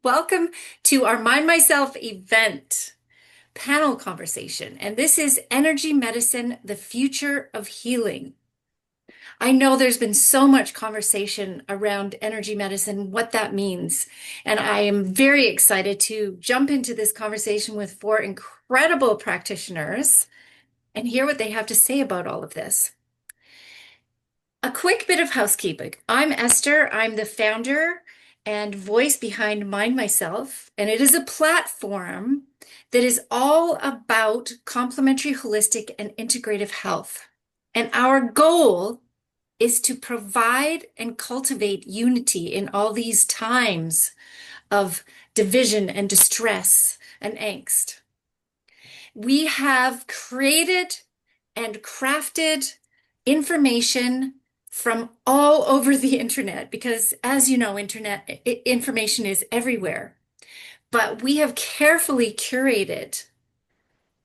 Welcome to our Mind Myself event panel conversation. And this is Energy Medicine, the Future of Healing. I know there's been so much conversation around energy medicine, what that means. And I am very excited to jump into this conversation with four incredible practitioners and hear what they have to say about all of this. A quick bit of housekeeping. I'm Esther. I'm the founder and voice behind Mind Myself, and it is a platform that is all about complementary, holistic, and integrative health. And our goal is to provide and cultivate unity in all these times of division and distress and angst. We have created and crafted information from all over the internet because, as you know, internet information is everywhere. But we have carefully curated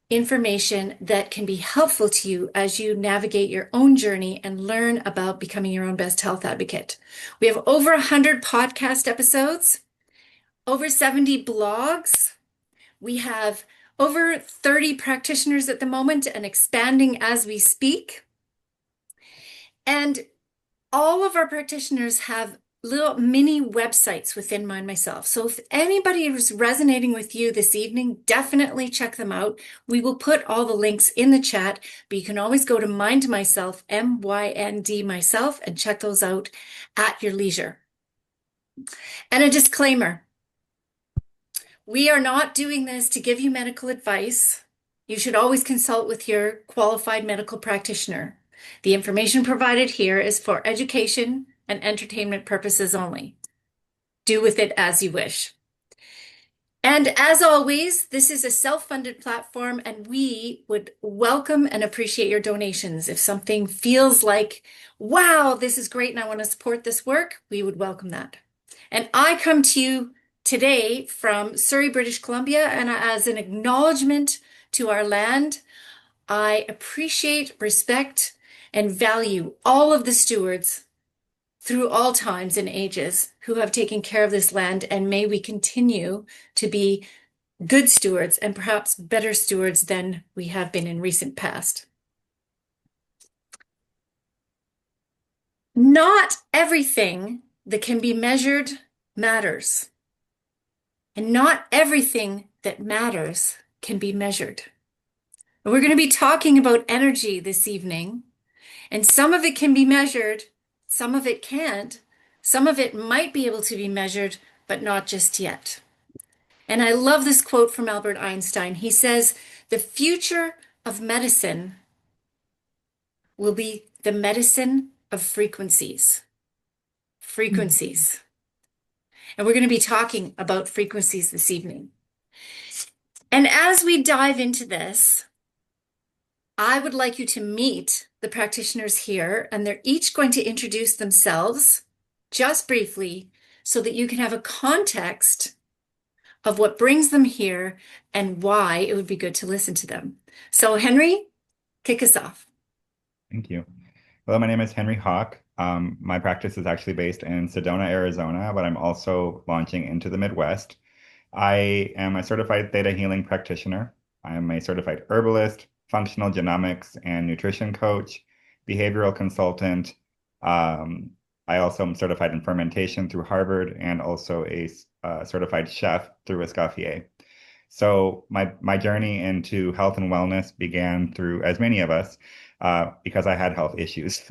information that can be helpful to you as you navigate your own journey and learn about becoming your own best health advocate. We have over 100 podcast episodes, over 70 blogs. We have over 30 practitioners at the moment and expanding as we speak. And all of our practitioners have little mini websites within Mind Myself. So if anybody is resonating with you this evening, definitely check them out. We will put all the links in the chat, but you can always go to Mind Myself, MYND Myself, and check those out at your leisure. And a disclaimer. We are not doing this to give you medical advice. You should always consult with your qualified medical practitioner. The information provided here is for education and entertainment purposes only. Do with it as you wish. And as always, this is a self-funded platform, and we would welcome and appreciate your donations. If something feels like, wow, this is great and I want to support this work, we would welcome that. And I come to you today from Surrey, British Columbia, and as an acknowledgement to our land, I appreciate, respect, and value all of the stewards through all times and ages who have taken care of this land, and may we continue to be good stewards and perhaps better stewards than we have been in recent past. Not everything that can be measured matters. And not everything that matters can be measured. And we're going to be talking about energy this evening. And some of it can be measured, some of it can't. Some of it might be able to be measured, but not just yet. And I love this quote from Albert Einstein. He says, "The future of medicine will be the medicine of frequencies." Frequencies. And we're going to be talking about frequencies this evening. And as we dive into this, I would like you to meet the practitioners here, and they're each going to introduce themselves just briefly so that you can have a context of what brings them here and why it would be good to listen to them. So Henry, kick us off. Thank you. Hello, my name is Henry Hawk. My practice is actually based in Sedona, Arizona, but I'm also launching into the Midwest. I am a certified theta healing practitioner. I am a certified herbalist, functional genomics and nutrition coach, behavioral consultant. I also am certified in fermentation through Harvard and also a certified chef through Escoffier. So my journey into health and wellness began through, as many of us, because I had health issues,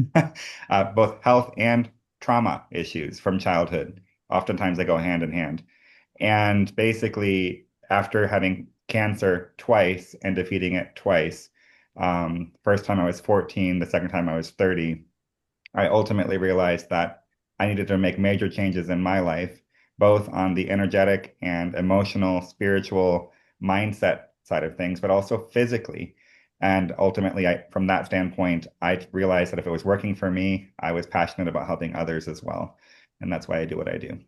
both health and trauma issues from childhood. Oftentimes they go hand in hand. And basically, after having cancer twice and defeating it twice, first time I was 14, the second time I was 30, I ultimately realized that I needed to make major changes in my life, both on the energetic and emotional, spiritual mindset side of things, but also physically. And ultimately, from that standpoint, I realized that if it was working for me, I was passionate about helping others as well. And that's why I do what I do.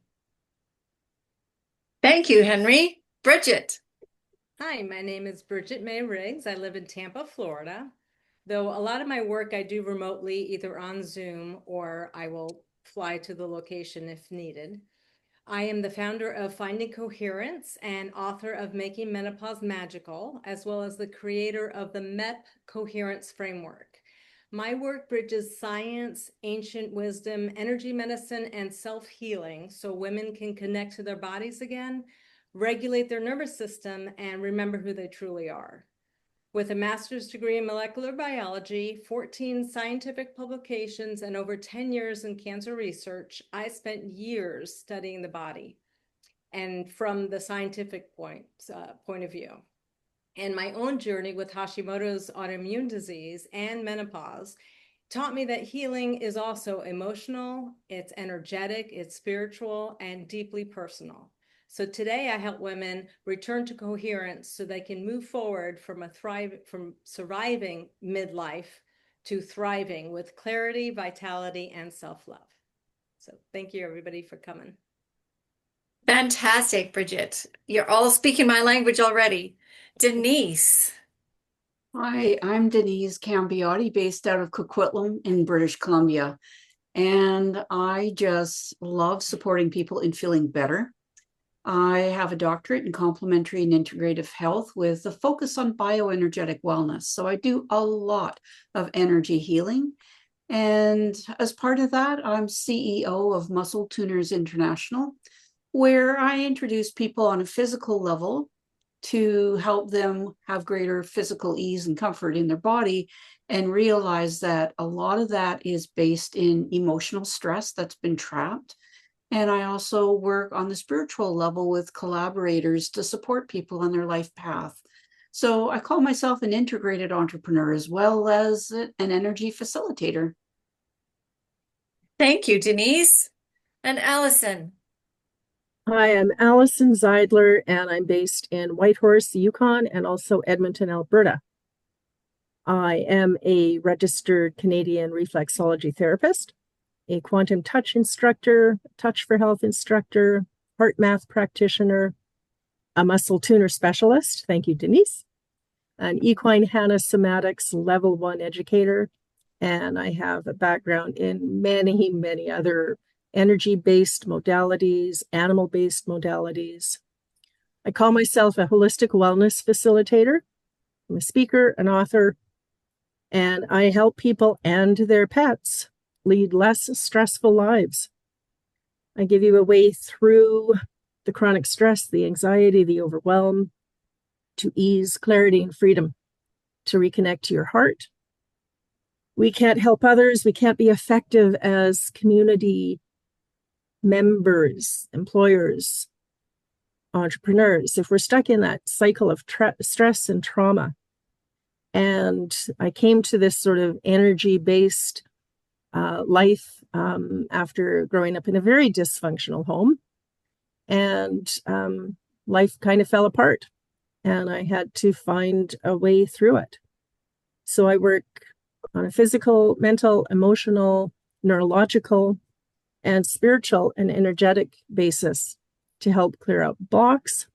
Thank you, Henry. Bridget. Hi, my name is Bridget May Riggs. I live in Tampa, Florida. Though a lot of my work I do remotely, either on Zoom or I will fly to the location if needed. I am the founder of Finding Coherence and author of Making Menopause Magical, as well as the creator of the MEP Coherence Framework. My work bridges science, ancient wisdom, energy medicine, and self-healing so women can connect to their bodies again, regulate their nervous system, and remember who they truly are. With a master's degree in molecular biology, 14 scientific publications, and over 10 years in cancer research, I spent years studying the body and from the scientific point of view. And my own journey with Hashimoto's autoimmune disease and menopause taught me that healing is also emotional, it's energetic, it's spiritual, and deeply personal. So today I help women return to coherence so they can move forward from surviving midlife to thriving with clarity, vitality, and self-love. So thank you everybody for coming. Fantastic, Bridget. You're all speaking my language already. Denise. Hi, I'm Denise Cambiotti, based out of Coquitlam in British Columbia. And I just love supporting people in feeling better. I have a doctorate in complementary and integrative health with a focus on bioenergetic wellness. So I do a lot of energy healing. And as part of that, I'm CEO of Muscle Tuners International, where I introduce people on a physical level to help them have greater physical ease and comfort in their body, and realize that a lot of that is based in emotional stress that's been trapped. And I also work on the spiritual level with collaborators to support people on their life path. So I call myself an integrated entrepreneur as well as an energy facilitator. Thank you, Denise. And Allison. Hi, I'm Allison Zeidler, and I'm based in Whitehorse, Yukon, and also Edmonton, Alberta. I am a registered Canadian reflexology therapist, a quantum touch instructor, touch for health instructor, heart math practitioner, a muscle tuner specialist, thank you, Denise, an equine HANA somatics level 1 educator, and I have a background in many, many other energy-based modalities, animal-based modalities. I call myself a holistic wellness facilitator. I'm a speaker, an author, and I help people and their pets lead less stressful lives. I give you a way through the chronic stress, the anxiety, the overwhelm, to ease, clarity, and freedom, to reconnect to your heart. We can't help others. We can't be effective as community members, employers, entrepreneurs if we're stuck in that cycle of stress and trauma. And I came to this sort of energy-based life after growing up in a very dysfunctional home, and life kind of fell apart, and I had to find a way through it. So I work on a physical, mental, emotional, neurological, and spiritual and energetic basis to help clear out blocks,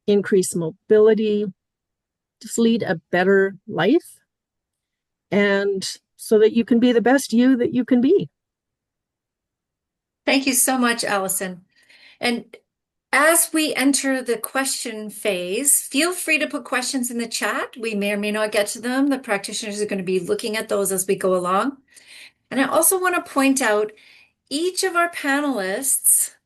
increase mobility, just lead a better life, and so that you can be the best you that you can be. Thank you so much, Allison. And as we enter the question phase, feel free to put questions in the chat. We may or may not get to them. The practitioners are going to be looking at those as we go along. And I also want to point out, each of our panelists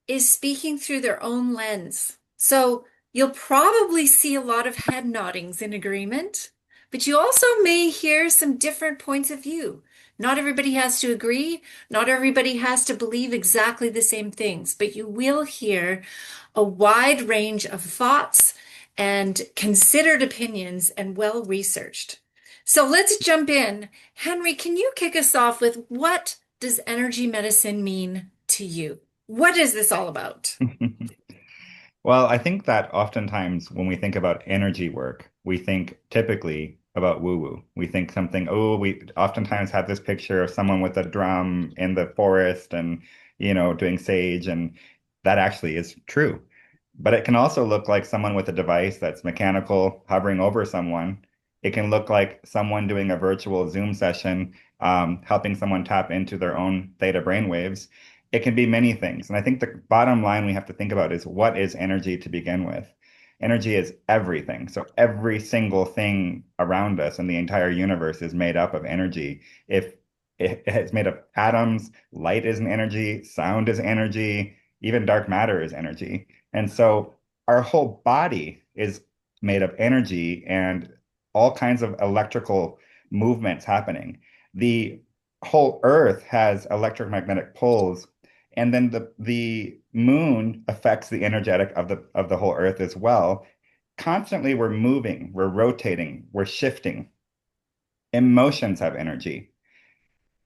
is speaking through their own lens. So you'll probably see a lot of head noddings in agreement, but you also may hear some different points of view. Not everybody has to agree. Not everybody has to believe exactly the same things, but you will hear a wide range of thoughts and considered opinions and well-researched. So let's jump in. Henry, can you kick us off with, what does energy medicine mean to you? What is this all about? Well, I think that oftentimes when we think about energy work, we think typically about woo-woo. We think something, we oftentimes have this picture of someone with a drum in the forest and, doing sage, and that actually is true. But it can also look like someone with a device that's mechanical, hovering over someone. It can look like someone doing a virtual Zoom session, helping someone tap into their own theta brainwaves. It can be many things. And I think the bottom line we have to think about is, what is energy to begin with? Energy is everything. So every single thing around us and the entire universe is made up of energy. If it's made of atoms, light is an energy, sound is energy, even dark matter is energy. And so our whole body is made of energy and all kinds of electrical movements happening. The whole earth has electromagnetic poles, and then the moon affects the energetic of the whole earth as well. Constantly we're moving, we're rotating, we're shifting. Emotions have energy,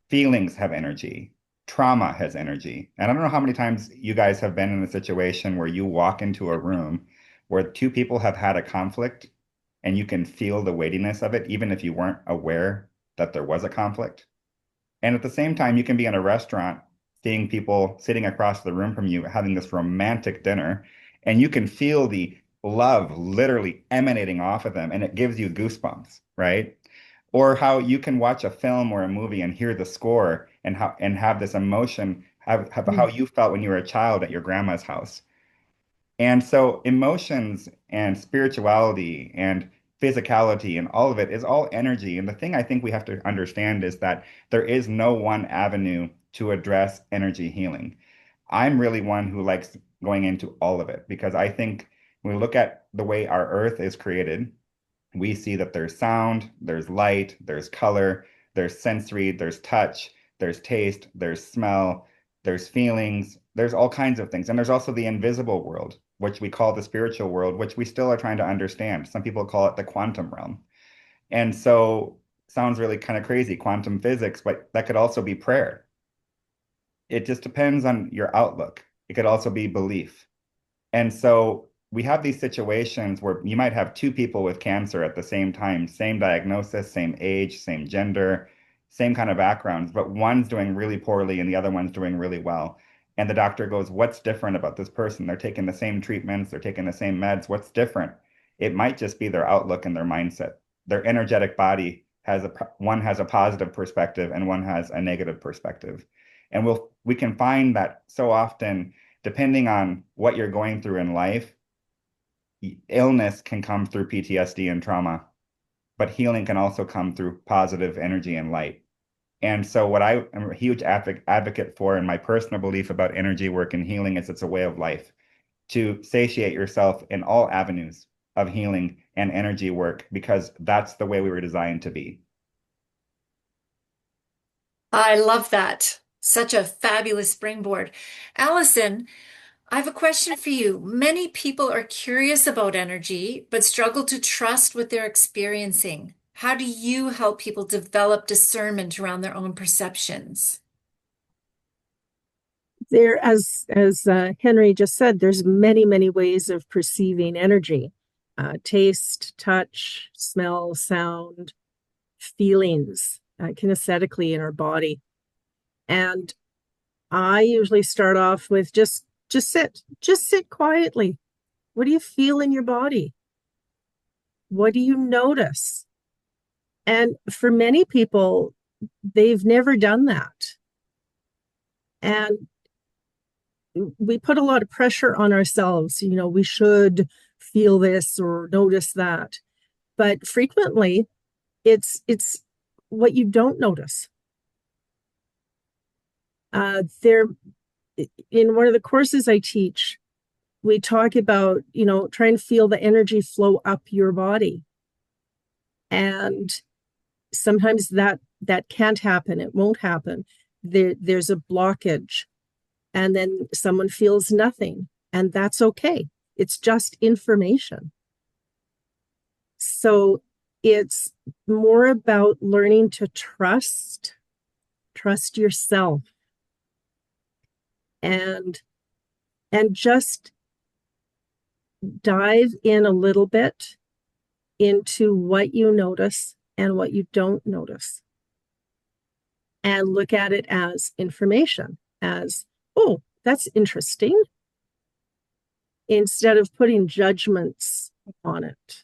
feelings have energy, trauma has energy. And I don't know how many times you guys have been in a situation where you walk into a room where two people have had a conflict and you can feel the weightiness of it, even if you weren't aware that there was a conflict. And at the same time, you can be in a restaurant seeing people sitting across the room from you having this romantic dinner, and you can feel the love literally emanating off of them, and it gives you goosebumps, right? Or how you can watch a film or a movie and hear the score and have this emotion, have how you felt when you were a child at your grandma's house. And so emotions and spirituality and physicality and all of it is all energy. And the thing I think we have to understand is that there is no one avenue to address energy healing. I'm really one who likes going into all of it, because I think when we look at the way our earth is created, we see that there's sound, there's light, there's color, there's sensory, there's touch, there's taste, there's smell, there's feelings, there's all kinds of things. And there's also the invisible world, which we call the spiritual world, which we still are trying to understand. Some people call it the quantum realm. And so sounds really kind of crazy, quantum physics, but that could also be prayer. It just depends on your outlook. It could also be belief. And so we have these situations where you might have two people with cancer at the same time, same diagnosis, same age, same gender, same kind of backgrounds, but one's doing really poorly and the other one's doing really well. And the doctor goes, "What's different about this person? They're taking the same treatments, they're taking the same meds. What's different?" It might just be their outlook and their mindset. Their energetic body one has a positive perspective and one has a negative perspective. And we can find that so often, depending on what you're going through in life, illness can come through PTSD and trauma, but healing can also come through positive energy and light. And so what I am a huge advocate for, and my personal belief about energy work and healing, is it's a way of life, to satiate yourself in all avenues of healing and energy work, because that's the way we were designed to be. I love that. Such a fabulous springboard. Allison, I have a question for you. Many people are curious about energy, but struggle to trust what they're experiencing. How do you help people develop discernment around their own perceptions? There, as Henry just said, there's many ways of perceiving energy. Taste, touch, smell, sound, feelings, kinesthetically in our body. And I usually start off with just sit quietly. What do you feel in your body? What do you notice? And for many people, they've never done that. And we put a lot of pressure on ourselves. You know, we should feel this or notice that. But frequently, it's what you don't notice. In one of the courses I teach, we talk about, trying to feel the energy flow up your body. And sometimes that can't happen. It won't happen. There's a blockage. And then someone feels nothing. And that's okay. It's just information. So it's more about learning to trust yourself. And just dive in a little bit into what you notice and what you don't notice. And look at it as information, as, oh, that's interesting, instead of putting judgments on it.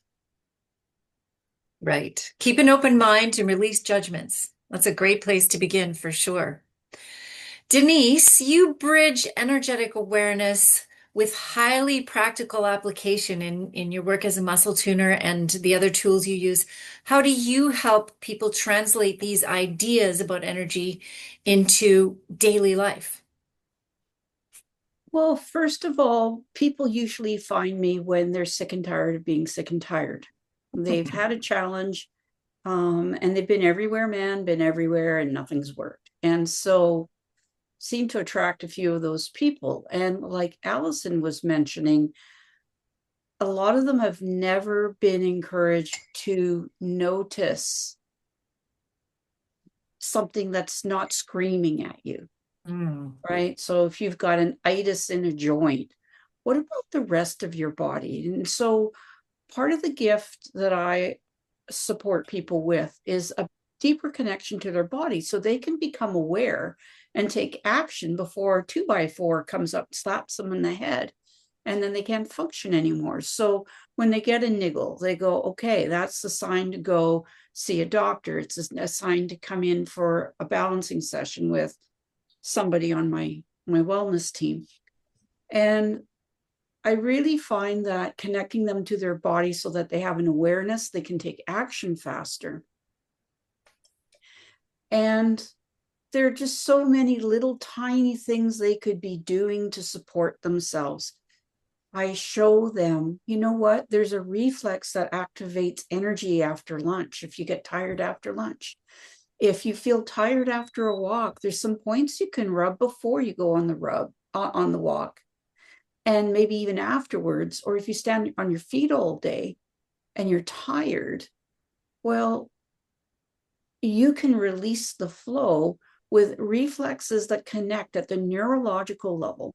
Right. Keep an open mind and release judgments. That's a great place to begin for sure. Denise, you bridge energetic awareness with highly practical application in your work as a muscle tuner and the other tools you use. How do you help people translate these ideas about energy into daily life? Well, first of all, people usually find me when they're sick and tired of being sick and tired. They've had a challenge, and they've been everywhere, man, been everywhere, and nothing's worked. And so seem to attract a few of those people. And like Allison was mentioning, a lot of them have never been encouraged to notice something that's not screaming at you, right? So if you've got an itis in a joint, what about the rest of your body? And so part of the gift that I support people with is a deeper connection to their body so they can become aware and take action before a 2x4 comes up, slaps them in the head, and then they can't function anymore. So when they get a niggle, they go, okay, that's the sign to go see a doctor. It's a sign to come in for a balancing session with somebody on my wellness team. And I really find that connecting them to their body so that they have an awareness, they can take action faster. And there are just so many little tiny things they could be doing to support themselves. I show them, you know what, there's a reflex that activates energy after lunch if you get tired after lunch. If you feel tired after a walk, there's some points you can rub before you go on the walk, and maybe even afterwards. Or if you stand on your feet all day and you're tired, well, you can release the flow with reflexes that connect at the neurological level.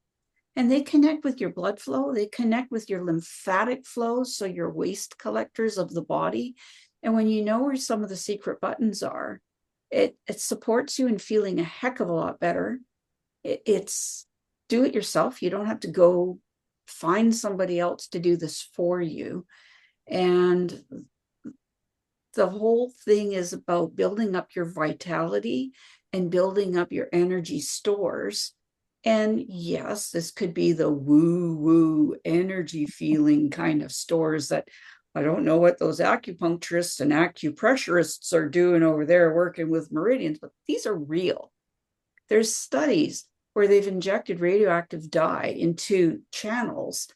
And they connect with your blood flow, they connect with your lymphatic flow, so your waste collectors of the body. And when you know where some of the secret buttons are, it supports you in feeling a heck of a lot better. It's do it yourself. You don't have to go find somebody else to do this for you. And the whole thing is about building up your vitality and building up your energy stores. And yes, this could be the woo-woo energy feeling kind of stores that I don't know what those acupuncturists and acupressurists are doing over there working with meridians, but these are real. There's studies where they've injected radioactive dye into channels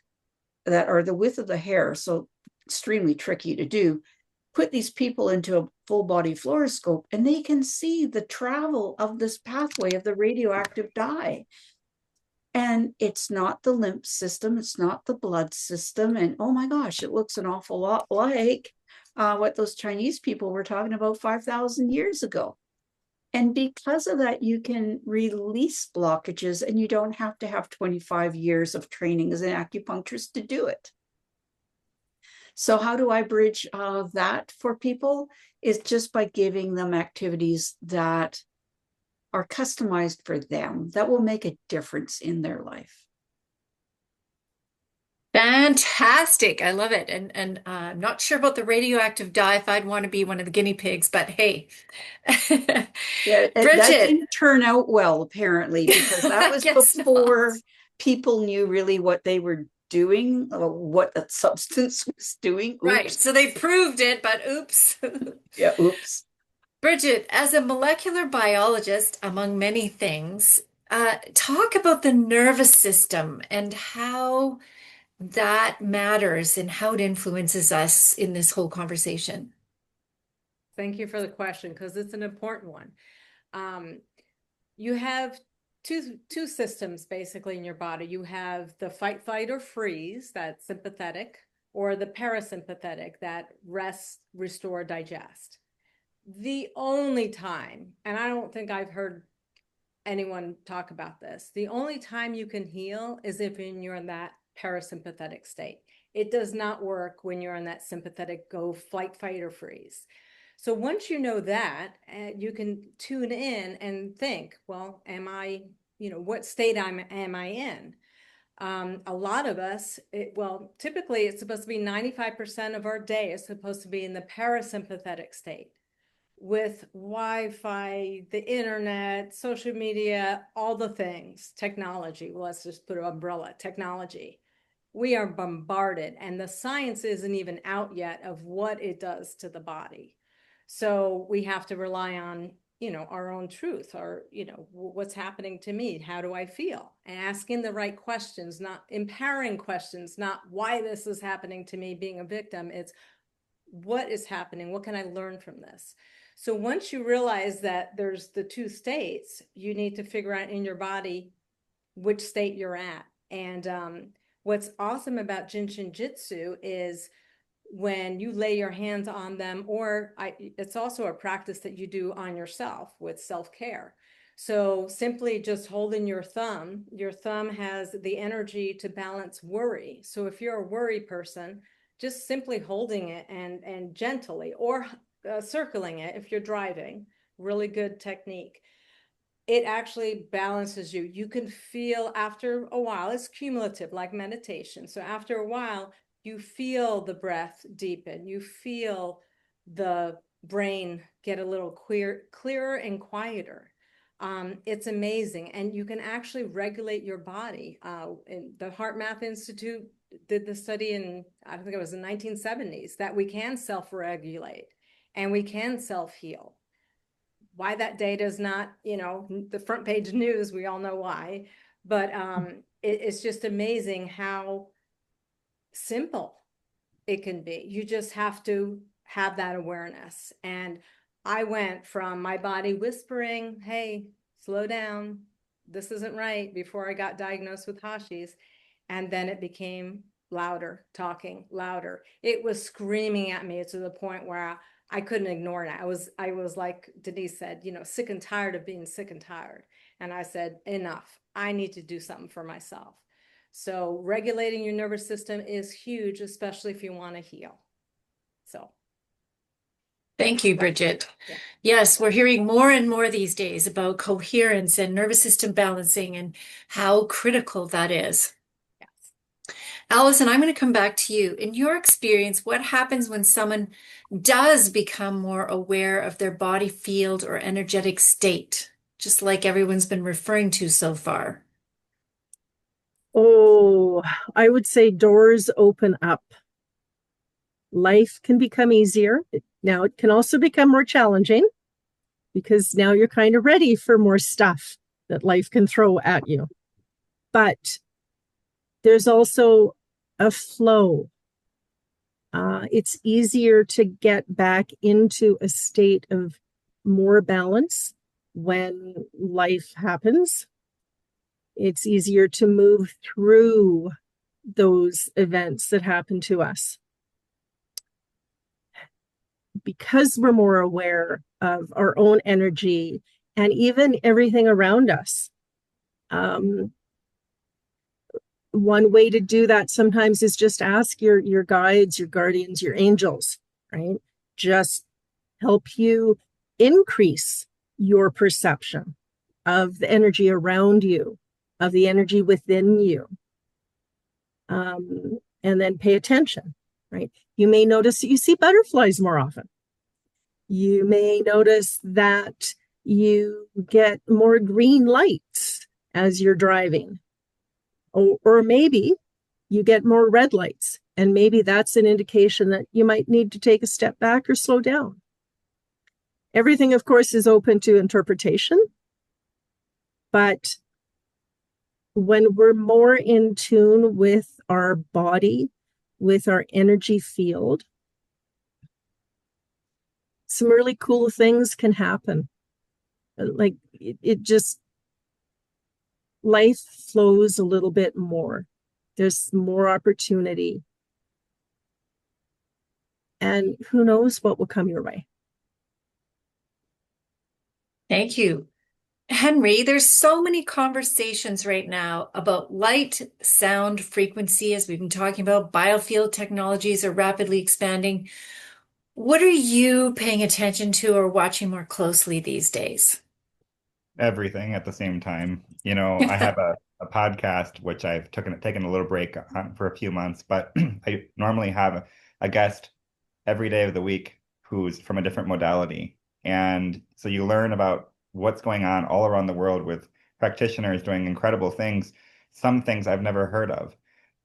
that are the width of the hair, so extremely tricky to do. Put these people into a full body fluoroscope and they can see the travel of this pathway of the radioactive dye. And it's not the lymph system, it's not the blood system. And oh my gosh, it looks an awful lot like what those Chinese people were talking about 5,000 years ago. And because of that, you can release blockages and you don't have to have 25 years of training as an acupuncturist to do it. So how do I bridge that for people? Is just by giving them activities that are customized for them, that will make a difference in their life. Fantastic. I love it. And I'm not sure about the radioactive dye if I'd want to be one of the guinea pigs, but hey. Yeah, that Bridget. didn't turn out well, apparently, because that was before people knew really what they were doing, or what that substance was doing. Oops. Right. So they proved it, but oops. Yeah, oops. Bridget, as a molecular biologist, among many things, talk about the nervous system and how that matters and how it influences us in this whole conversation. Thank you for the question, because it's an important one. You have two systems basically in your body. You have the fight, flight, or freeze, that's sympathetic, or the parasympathetic, that rest, restore, digest. The only time, and I don't think I've heard anyone talk about this, the only time you can heal is if you're in that parasympathetic state. It does not work when you're in that sympathetic go flight, fight, or freeze. So once you know that, you can tune in and think, well, am I, what state am I in? A lot of us, typically it's supposed to be 95% of our day is supposed to be in the parasympathetic state. with Wi-Fi, the internet, social media, all the things, technology, well, let's just put an umbrella, technology. We are bombarded, and the science isn't even out yet of what it does to the body. So we have to rely on, our own truth, or, what's happening to me? How do I feel? And asking the right questions, not empowering questions, not why this is happening to me, being a victim. It's what is happening? What can I learn from this? So once you realize that there's the two states, you need to figure out in your body which state you're at. And what's awesome about Jin Shin Jitsu is when you lay your hands on them, it's also a practice that you do on yourself with self-care. So simply just holding your thumb has the energy to balance worry. So if you're a worry person, just simply holding it and gently, or circling it if you're driving, really good technique. It actually balances you. You can feel after a while, it's cumulative like meditation. So after a while, you feel the breath deepen. You feel the brain get a little clearer and quieter. It's amazing. And you can actually regulate your body. In the HeartMath Institute did the study in, I think it was the 1970s, that we can self-regulate and we can self-heal. Why that data is not, the front page news, we all know why, but it's just amazing how simple it can be. You just have to have that awareness. And I went from my body whispering, hey, slow down, this isn't right, before I got diagnosed with Hashis. And then it became louder, talking louder. It was screaming at me to the point where I couldn't ignore it. I was like Denise said, sick and tired of being sick and tired. And I said, enough, I need to do something for myself. So regulating your nervous system is huge, especially if you want to heal. So. Thank you, Bridget. Yeah. Yes, we're hearing more and more these days about coherence and nervous system balancing and how critical that is. Yes. Allison, I'm going to come back to you. In your experience, what happens when someone does become more aware of their body field or energetic state, just like everyone's been referring to so far? Oh, I would say doors open up. Life can become easier. Now it can also become more challenging because now you're kind of ready for more stuff that life can throw at you. But there's also a flow. It's easier to get back into a state of more balance when life happens. It's easier to move through those events that happen to us. Because we're more aware of our own energy and even everything around us. One way to do that sometimes is just ask your guides, your guardians, your angels, right? Just help you increase your perception of the energy around you, of the energy within you. And then pay attention, right? You may notice that you see butterflies more often. You may notice that you get more green lights as you're driving. Or maybe you get more red lights, and maybe that's an indication that you might need to take a step back or slow down. Everything, of course, is open to interpretation, but when we're more in tune with our body, with our energy field, some really cool things can happen. Like it just, life flows a little bit more. There's more opportunity. And who knows what will come your way. Thank you. Henry, there's so many conversations right now about light, sound, frequency, as we've been talking about. Biofield technologies are rapidly expanding. What are you paying attention to or watching more closely these days? Everything at the same time. I have a podcast which I've taken a little break on for a few months, but I normally have a guest every day of the week who's from a different modality. And so you learn about what's going on all around the world with practitioners doing incredible things, some things I've never heard of.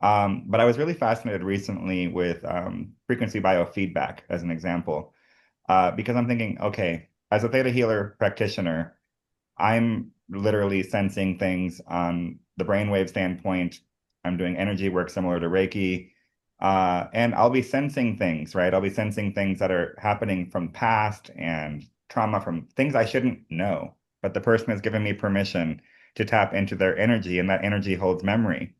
But I was really fascinated recently with frequency biofeedback as an example, because I'm thinking, okay, as a theta healer practitioner, I'm literally sensing things on the brainwave standpoint. I'm doing energy work similar to Reiki. And I'll be sensing things, right? I'll be sensing things that are happening from past and trauma from things I shouldn't know. But the person has given me permission to tap into their energy, and that energy holds memory.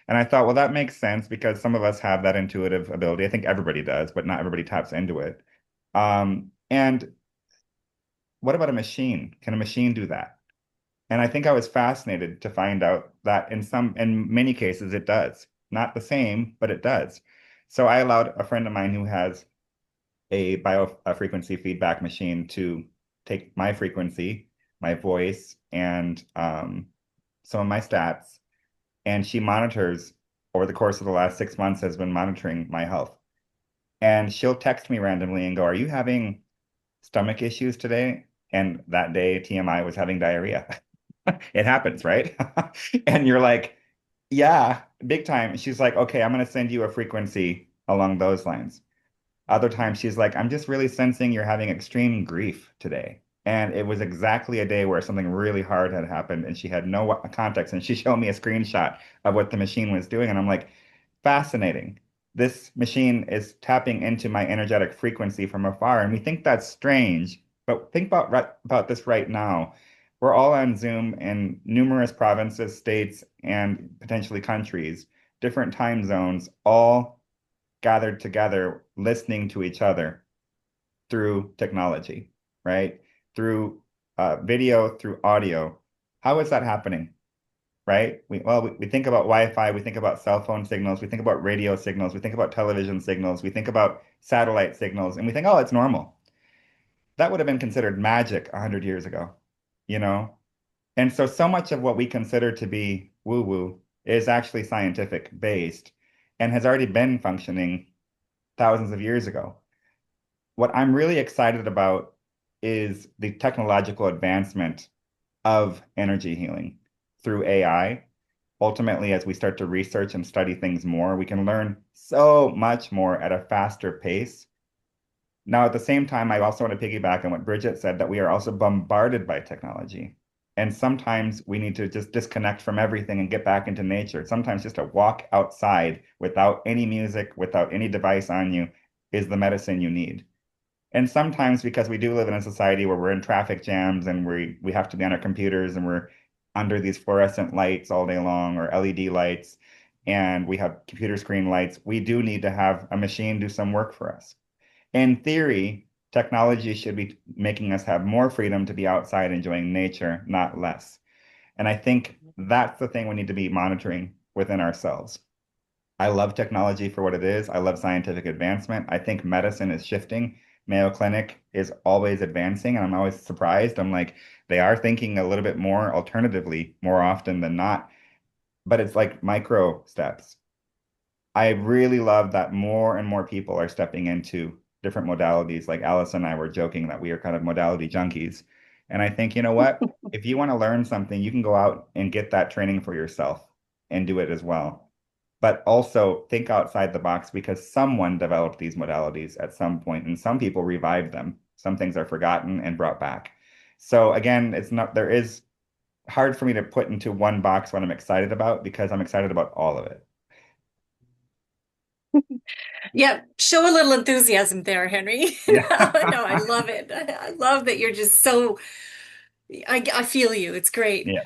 And I thought, well, that makes sense because some of us have that intuitive ability. I think everybody does, but not everybody taps into it. And what about a machine? Can a machine do that? And I think I was fascinated to find out that in many cases, it does. Not the same, but it does. So I allowed a friend of mine who has a frequency feedback machine to take my frequency, my voice, and some of my stats, and she monitors over the course of the last 6 months has been monitoring my health. And she'll text me randomly and go, "Are you having stomach issues today?" And that day, TMI was having diarrhea. It happens, right? And you're like, yeah, big time. She's like, okay, I'm going to send you a frequency along those lines. Other times she's like, I'm just really sensing you're having extreme grief today. And it was exactly a day where something really hard had happened and she had no context. And she showed me a screenshot of what the machine was doing. And I'm like, fascinating. This machine is tapping into my energetic frequency from afar. And we think that's strange, but think about this right now. We're all on Zoom in numerous provinces, states, and potentially countries, different time zones, all gathered together, listening to each other through technology, right? Through video, through audio. How is that happening? Right? We think about Wi-Fi, we think about cell phone signals, we think about radio signals, we think about television signals, we think about satellite signals, and we think, oh, it's normal. That would have been considered magic 100 years ago, you know? And so much of what we consider to be woo-woo is actually scientific based and has already been functioning thousands of years ago. What I'm really excited about is the technological advancement of energy healing through AI. Ultimately, as we start to research and study things more, we can learn so much more at a faster pace. Now, at the same time, I also want to piggyback on what Bridget said, that we are also bombarded by technology. And sometimes we need to just disconnect from everything and get back into nature. Sometimes just a walk outside without any music, without any device on you, is the medicine you need. And sometimes because we do live in a society where we're in traffic jams and we have to be on our computers and we're under these fluorescent lights all day long or LED lights, and we have computer screen lights, we do need to have a machine do some work for us. In theory, technology should be making us have more freedom to be outside enjoying nature, not less. And I think that's the thing we need to be monitoring within ourselves. I love technology for what it is. I love scientific advancement. I think medicine is shifting. Mayo Clinic is always advancing, and I'm always surprised. I'm like, they are thinking a little bit more alternatively more often than not, but it's like micro steps. I really love that more and more people are stepping into different modalities. Like Alice and I were joking that we are kind of modality junkies. And I think, you know what? If you want to learn something, you can go out and get that training for yourself and do it as well. But also think outside the box because someone developed these modalities at some point and some people revived them. Some things are forgotten and brought back. So again, there is hard for me to put into one box what I'm excited about because I'm excited about all of it. Yeah, show a little enthusiasm there, Henry. Yeah. No, I love it. I love that you're just so, I feel you. It's great. Yeah.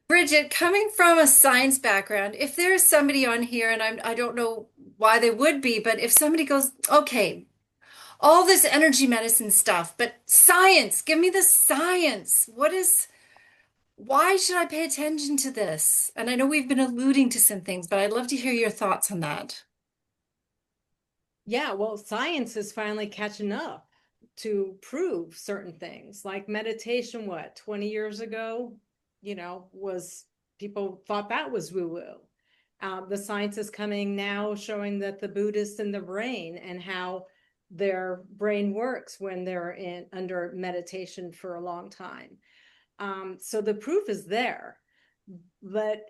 Bridget, coming from a science background, if there's somebody on here, and I don't know why they would be, but if somebody goes, okay, all this energy medicine stuff, but science, give me the science. Why should I pay attention to this? And I know we've been alluding to some things, but I'd love to hear your thoughts on that. Yeah, well, science is finally catching up to prove certain things like meditation, 20 years ago, was people thought that was woo-woo. The science is coming now showing that the Buddhists and the brain and how their brain works when they're under meditation for a long time. So the proof is there, but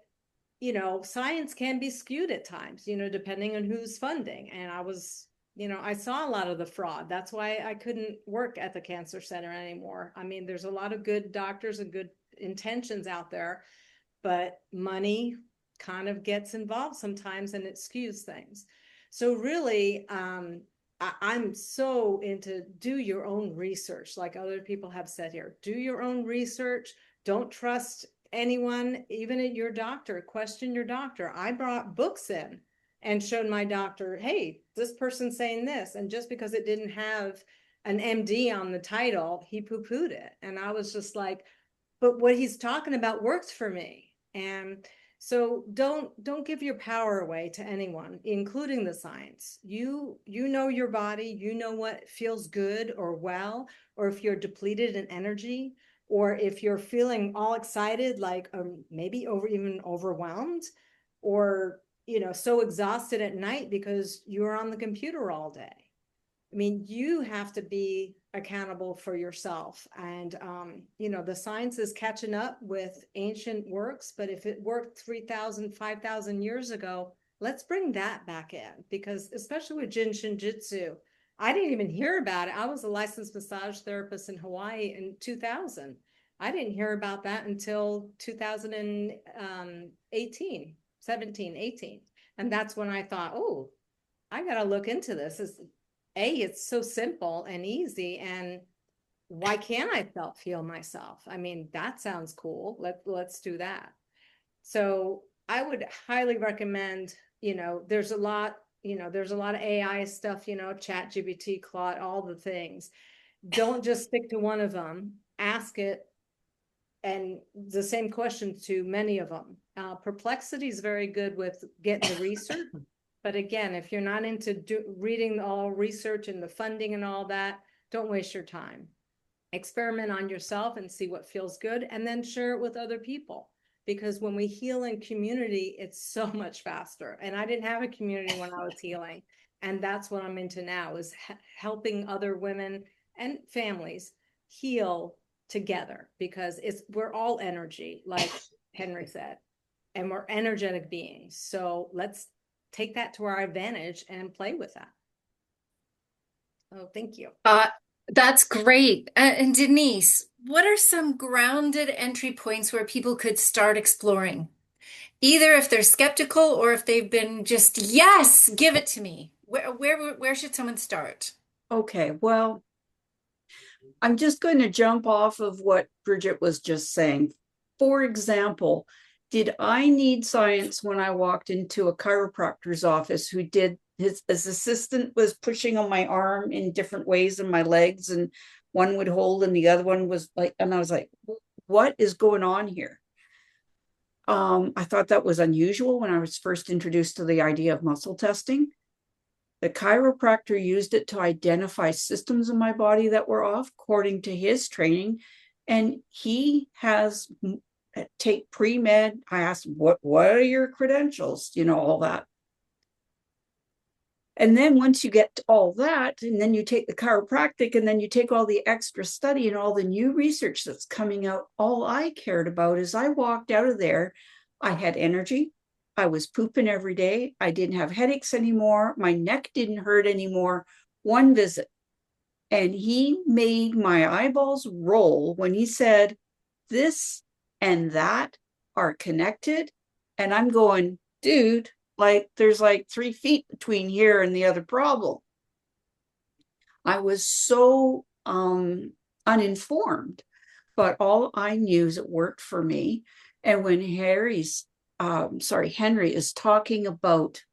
science can be skewed at times, depending on who's funding. And I saw a lot of the fraud. That's why I couldn't work at the cancer center anymore. I mean, there's a lot of good doctors and good intentions out there, but money kind of gets involved sometimes and it skews things. So really, I'm so into do your own research, like other people have said here. Do your own research. Don't trust anyone, even at your doctor. Question your doctor. I brought books in and showed my doctor, hey, this person's saying this. And just because it didn't have an MD on the title, he poo-pooed it. And I was just like, but what he's talking about works for me. And so don't give your power away to anyone, including the science. You know your body, you know what feels good or well, or if you're depleted in energy, or if you're feeling all excited, like maybe even overwhelmed, or so exhausted at night because you're on the computer all day. I mean, you have to be accountable for yourself. And, the science is catching up with ancient works, but if it worked 3,000, 5,000 years ago, let's bring that back in, because especially with Jin Shin Jitsu, I didn't even hear about it. I was a licensed massage therapist in Hawaii in 2000. I didn't hear about that until 2018, 17, 18. And that's when I thought, oh, I got to look into this. It's so simple and easy, and why can't I feel myself? I mean, that sounds cool. Let's do that. So I would highly recommend, there's a lot of AI stuff, ChatGPT, Claude, all the things. Don't just stick to one of them. Ask it, and the same questions to many of them. Perplexity is very good with getting the research. But again, if you're not into reading all research and the funding and all that, don't waste your time. Experiment on yourself and see what feels good, and then share it with other people. Because when we heal in community, it's so much faster. And I didn't have a community when I was healing. And that's what I'm into now, is helping other women and families heal together, because we're all energy, like Henry said, and we're energetic beings. So let's take that to our advantage and play with that. Oh, thank you. That's great. And Denise, what are some grounded entry points where people could start exploring? Either if they're skeptical or if they've been just, yes, give it to me. Where should someone start? Okay, well, I'm just going to jump off of what Bridget was just saying. For example, did I need science when I walked into a chiropractor's office who did his assistant was pushing on my arm in different ways and my legs, and one would hold and the other one was like, and I was like, what is going on here? I thought that was unusual when I was first introduced to the idea of muscle testing. The chiropractor used it to identify systems in my body that were off according to his training. And he has take pre-med. I asked, what are your credentials? All that. And then once you get all that, and then you take the chiropractic, and then you take all the extra study and all the new research that's coming out, all I cared about is I walked out of there, I had energy, I was pooping every day, I didn't have headaches anymore, my neck didn't hurt anymore, one visit. And he made my eyeballs roll when he said, this and that are connected. And I'm going, dude, like there's like 3 feet between here and the other problem. I was so uninformed, but all I knew is it worked for me. And when Henry is talking about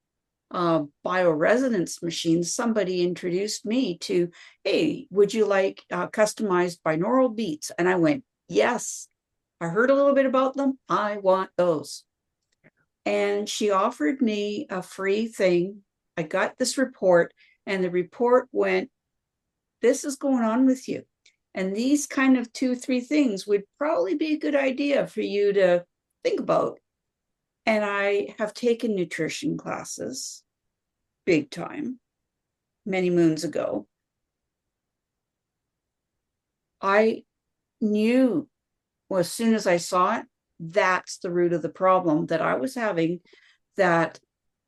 bioresonance machines, somebody introduced me to, hey, would you like customized binaural beats? And I went, yes, I heard a little bit about them. I want those. And she offered me a free thing. I got this report, and the report went, this is going on with you. And these kind of 2-3 things would probably be a good idea for you to think about. And I have taken nutrition classes big time, many moons ago. I knew, well, as soon as I saw it, that's the root of the problem that I was having, that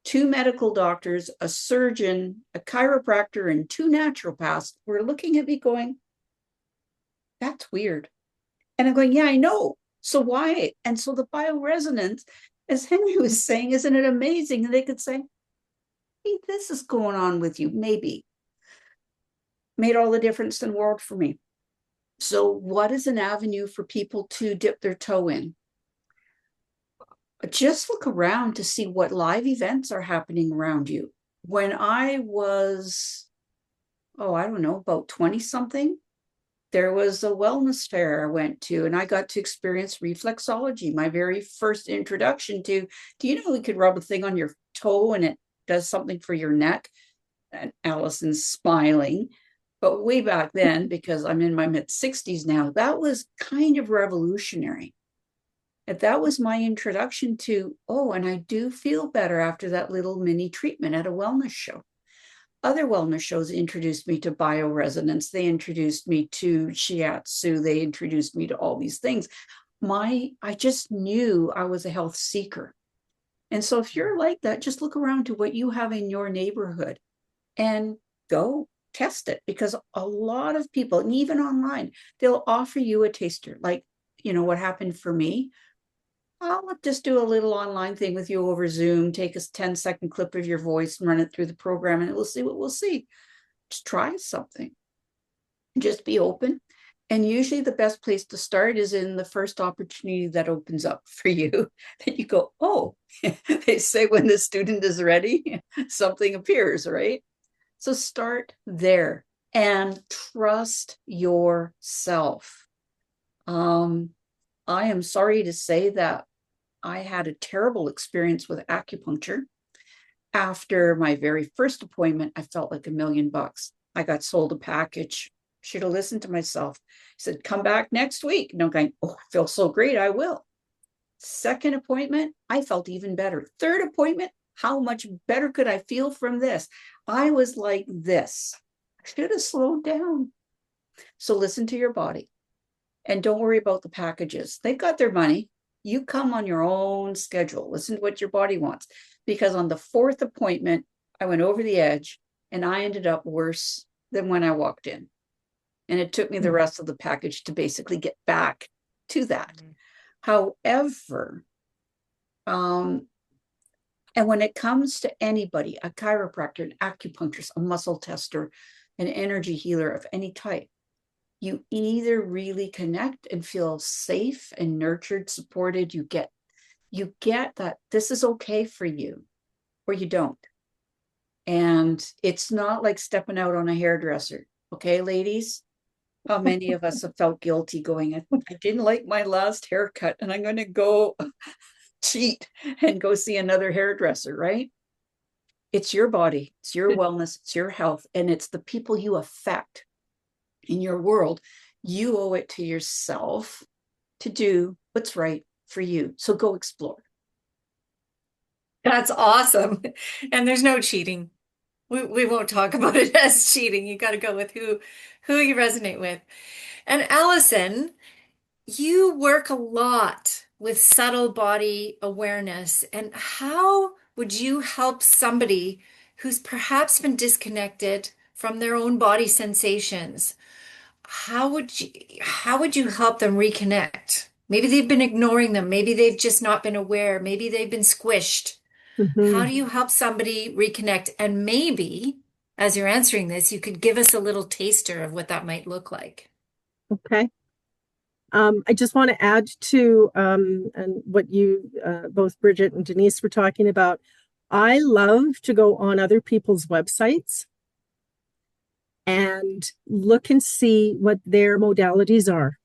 2 medical doctors, a surgeon, a chiropractor, and 2 naturopaths were looking at me going, that's weird. And I'm going, yeah, I know. So why? And so the bioresonance, as Henry was saying, isn't it amazing? And they could say, hey, this is going on with you, maybe. Made all the difference in the world for me. So what is an avenue for people to dip their toe in? Just look around to see what live events are happening around you. When I was, I don't know, about 20 something, there was a wellness fair I went to, and I got to experience reflexology, my very first introduction to, do you know we could rub a thing on your toe and it does something for your neck? And Allison's smiling. But way back then, because I'm in my mid-60s now, that was kind of revolutionary. And that was my introduction to, and I do feel better after that little mini treatment at a wellness show. Other wellness shows introduced me to bioresonance. They introduced me to shiatsu. They introduced me to all these things. I just knew I was a health seeker. And so if you're like that, just look around to what you have in your neighborhood and go test it, because a lot of people, and even online, they'll offer you a taster. Like, what happened for me, I'll just do a little online thing with you over Zoom, take a 10-second clip of your voice and run it through the program, and we'll see what we'll see. Just try something. Just be open. And usually the best place to start is in the first opportunity that opens up for you. Then you go, they say when the student is ready, something appears, right? So start there and trust yourself. I am sorry to say that I had a terrible experience with acupuncture. After my very first appointment, I felt like $1 million. I got sold a package. Should have listened to myself. He said, come back next week. And I'm going, I feel so great. I will. Second appointment, I felt even better. Third appointment, how much better could I feel from this? I was like this. I should have slowed down. So listen to your body and don't worry about the packages. They've got their money. You come on your own schedule. Listen to what your body wants. Because on the 4th appointment, I went over the edge and I ended up worse than when I walked in. And it took me the rest of the package to basically get back to that. However, and when it comes to anybody, a chiropractor, an acupuncturist, a muscle tester, an energy healer of any type, you either really connect and feel safe and nurtured, supported. You get that this is okay for you, or you don't. And it's not like stepping out on a hairdresser. Okay, ladies? How many of us have felt guilty going, I didn't like my last haircut and I'm going to go cheat and go see another hairdresser, right? It's your body, it's your wellness, it's your health, and it's the people you affect in your world. You owe it to yourself to do what's right for you. So go explore. That's awesome. And there's no cheating. We won't talk about it as cheating. You got to go with who you resonate with. And Allison, you work a lot with subtle body awareness. And how would you help somebody who's perhaps been disconnected from their own body sensations? How would you help them reconnect? Maybe they've been ignoring them. Maybe they've just not been aware. Maybe they've been squished. How do you help somebody reconnect? And maybe, as you're answering this, you could give us a little taster of what that might look like. Okay. I just want to add to and what you both Bridget and Denise were talking about. I love to go on other people's websites and look and see what their modalities are,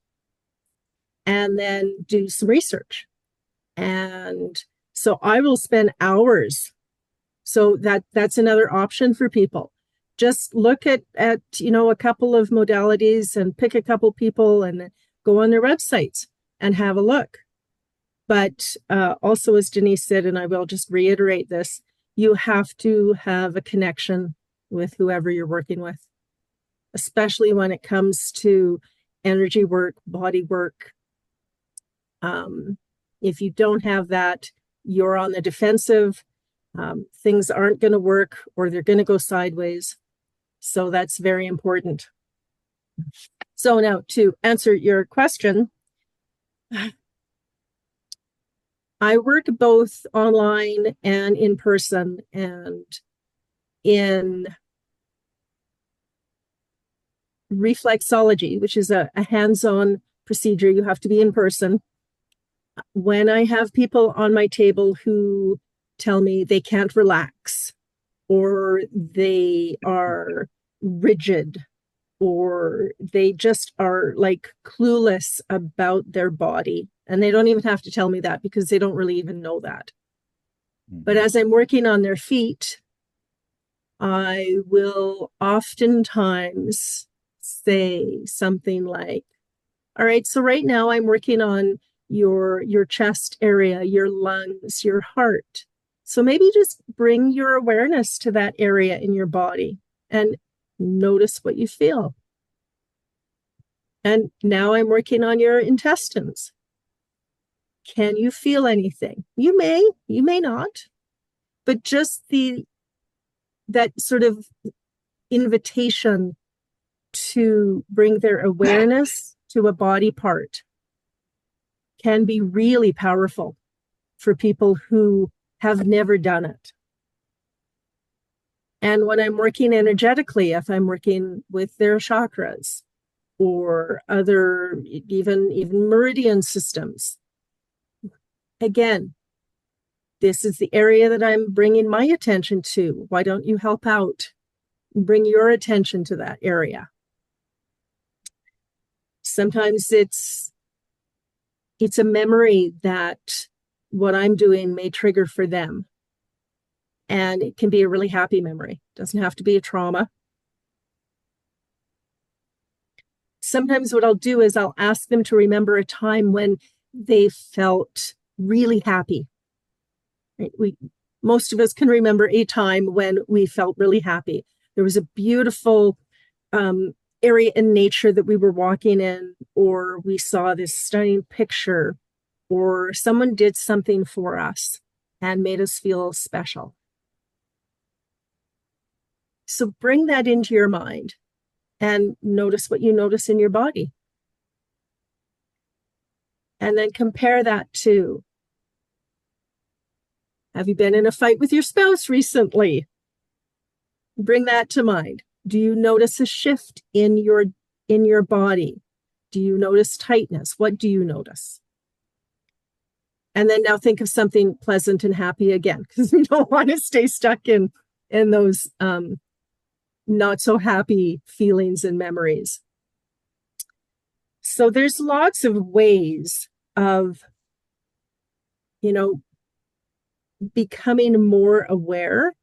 and then do some research. And so I will spend hours. So that's another option for people. Just look at a couple of modalities and pick a couple people and go on their websites and have a look. But also, as Denise said, and I will just reiterate this, you have to have a connection with whoever you're working with, especially when it comes to energy work, body work. If you don't have that, you're on the defensive. Things aren't going to work, or they're going to go sideways. So that's very important. So now to answer your question, I work both online and in person, and in reflexology, which is a hands-on procedure. You have to be in person. When I have people on my table who tell me they can't relax, or they are rigid, or they just are like clueless about their body, and they don't even have to tell me that because they don't really even know that. But as I'm working on their feet, I will oftentimes say something like, all right, so right now I'm working on your chest area, your lungs, your heart. So maybe just bring your awareness to that area in your body and notice what you feel. And now I'm working on your intestines. Can you feel anything? You may not, but just that sort of invitation to bring their awareness to a body part can be really powerful for people who have never done it. And when I'm working energetically, if I'm working with their chakras or other, even meridian systems, again, this is the area that I'm bringing my attention to. Why don't you help out? Bring your attention to that area. Sometimes it's a memory that what I'm doing may trigger for them. And it can be a really happy memory. It doesn't have to be a trauma. Sometimes what I'll do is I'll ask them to remember a time when they felt really happy. Right? Most of us can remember a time when we felt really happy. There was a beautiful area in nature that we were walking in, or we saw this stunning picture, or someone did something for us and made us feel special. So bring that into your mind and notice what you notice in your body. And then compare that to, have you been in a fight with your spouse recently? Bring that to mind. Do you notice a shift in your body? Do you notice tightness? What do you notice? And then now think of something pleasant and happy again, because we don't want to stay stuck in those not so happy feelings and memories. So there's lots of ways of, becoming more aware.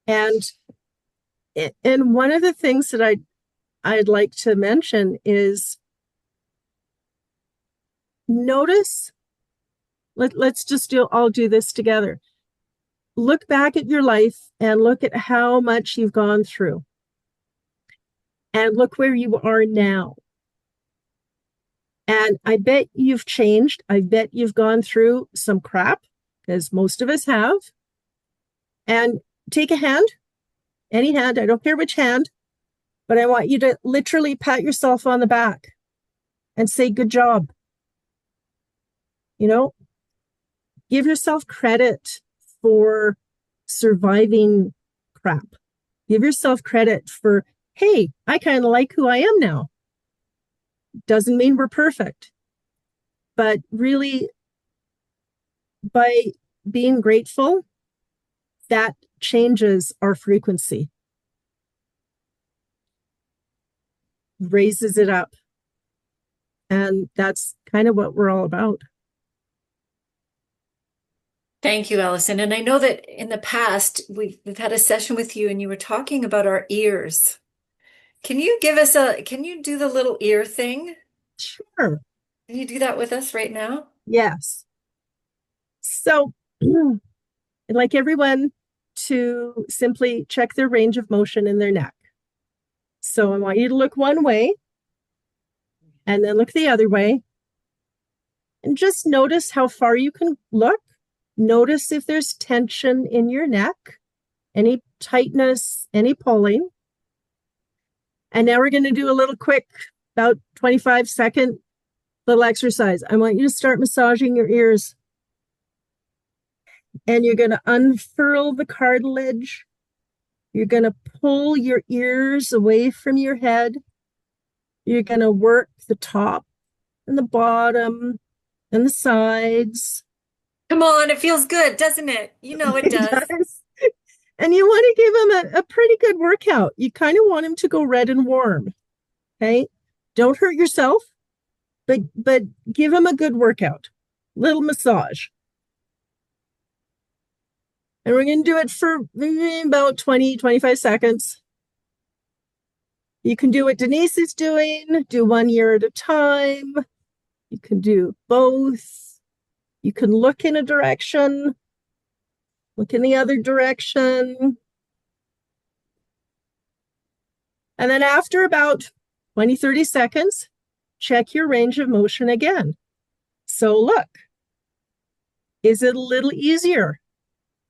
And one of the things that I'd like to mention is notice, let's just all do this together. Look back at your life and look at how much you've gone through. And look where you are now. And I bet you've changed. I bet you've gone through some crap, because most of us have. And take a hand, any hand, I don't care which hand, but I want you to literally pat yourself on the back and say, good job. Give yourself credit for surviving crap. Give yourself credit for, hey, I kind of like who I am now. Doesn't mean we're perfect, but really, by being grateful, that changes our frequency, raises it up. And that's kind of what we're all about. Thank you, Allison. And I know that in the past, we've had a session with you and you were talking about our ears. Can you do the little ear thing? Sure. Can you do that with us right now? Yes. So I'd like everyone to simply check their range of motion in their neck. So I want you to look one way and then look the other way. And just notice how far you can look. Notice if there's tension in your neck, any tightness, any pulling. And now we're going to do a little quick, about 25-second little exercise. I want you to start massaging your ears. And you're going to unfurl the cartilage. You're going to pull your ears away from your head. You're going to work the top and the bottom and the sides. Come on, it feels good, doesn't it? You know it does. does. And you want to give him a pretty good workout. You kind of want him to go red and warm. Okay? Don't hurt yourself, but give him a good workout. Little massage. And we're going to do it for about 20, 25 seconds. You can do what Denise is doing. Do 1 ear at a time. You can do both. You can look in a direction. Look in the other direction. And then after about 20, 30 seconds, check your range of motion again. So look, is it a little easier?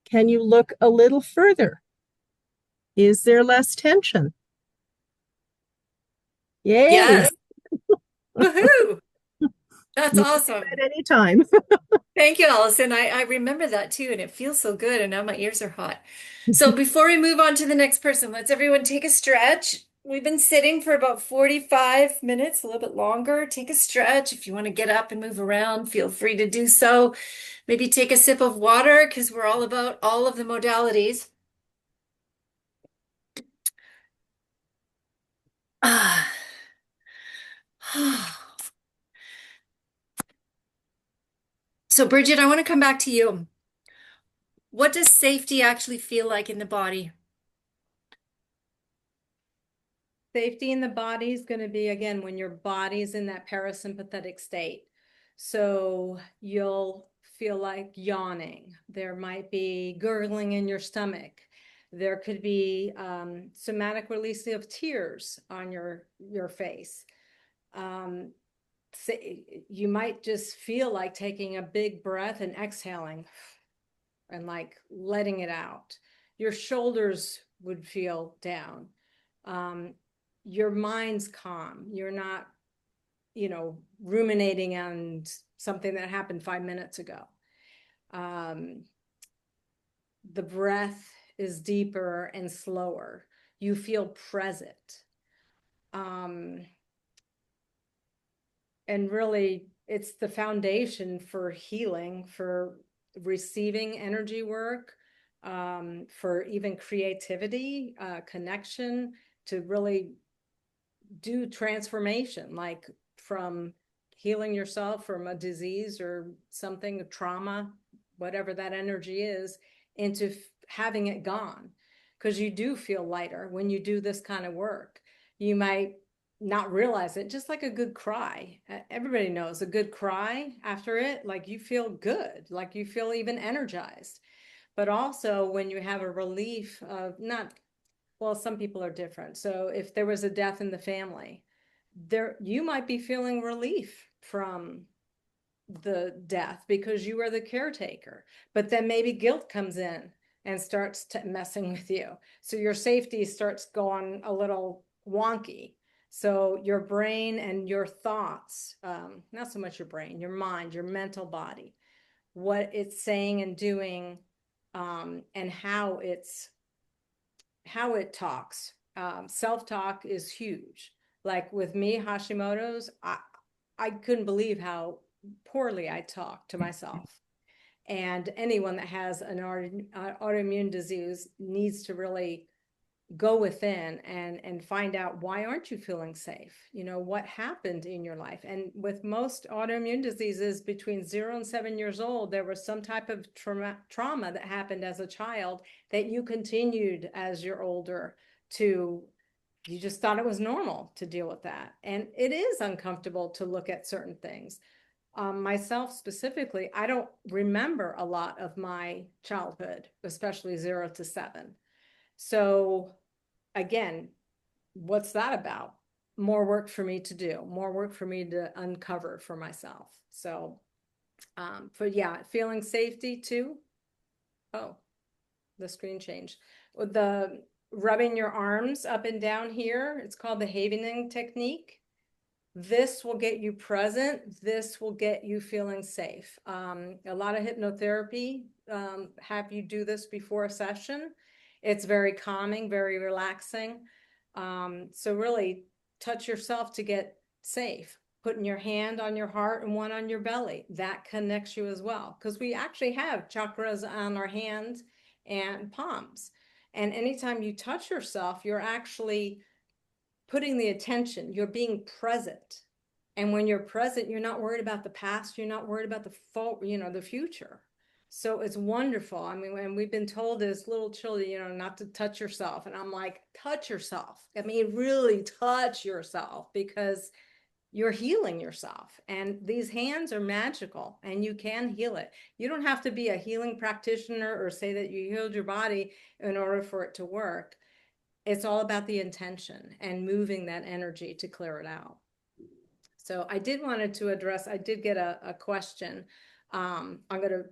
Can you look a little further? Is there less tension? Yay! Yes. Woohoo! That's You can do awesome. it at any time. Thank you, Allison. I remember that too, and it feels so good, and now my ears are hot. So before we move on to the next person, let's everyone take a stretch. We've been sitting for about 45 minutes, a little bit longer. Take a stretch. If you want to get up and move around, feel free to do so. Maybe take a sip of water because we're all about all of the modalities. Ah. So, Bridget, I want to come back to you. What does safety actually feel like in the body? Safety in the body is going to be, again, when your body's in that parasympathetic state. So you'll feel like yawning. There might be gurgling in your stomach. There could be somatic release of tears on your face. You might just feel like taking a big breath and exhaling and like letting it out. Your shoulders would feel down. Your mind's calm. You're not, ruminating on something that happened 5 minutes ago. The breath is deeper and slower. You feel present. And really, it's the foundation for healing, for receiving energy work, for even creativity, connection, to really do transformation, like from healing yourself from a disease or something, a trauma, whatever that energy is, into having it gone. Because you do feel lighter when you do this kind of work. You might not realize it, just like a good cry. Everybody knows a good cry after it, like you feel good, like you feel even energized. But also when you have a relief of some people are different. So if there was a death in the family, you might be feeling relief from the death because you are the caretaker. But then maybe guilt comes in and starts messing with you. So your safety starts going a little wonky. So your brain and your thoughts, not so much your brain, your mind, your mental body, what it's saying and doing, and how it talks. Self-talk is huge. Like with me, Hashimoto's, I couldn't believe how poorly I talk to myself. And anyone that has an autoimmune disease needs to really go within and find out, why aren't you feeling safe? What happened in your life? And with most autoimmune diseases, between 0 and 7 years old, there was some type of trauma that happened as a child that you continued as you're older you just thought it was normal to deal with that. And it is uncomfortable to look at certain things. Myself specifically, I don't remember a lot of my childhood, especially 0 to 7. So again, what's that about? more work for me to do, more work for me to uncover for myself. So, but yeah, feeling safety too. Oh, the screen changed. With the rubbing your arms up and down here, it's called the Havening technique. This will get you present. This will get you feeling safe. A lot of hypnotherapy have you do this before a session. It's very calming, very relaxing. So really touch yourself to get safe. Putting your hand on your heart and one on your belly, that connects you as well. Because we actually have chakras on our hands and palms. And anytime you touch yourself, you're actually putting the attention, you're being present. And when you're present, you're not worried about the past, you're not worried about the future. So it's wonderful. I mean, when we've been told as little children, not to touch yourself. And I'm like, touch yourself. I mean, really touch yourself, because you're healing yourself. And these hands are magical and you can heal it. You don't have to be a healing practitioner or say that you healed your body in order for it to work. It's all about the intention and moving that energy to clear it out. So I did get a question. I'm going to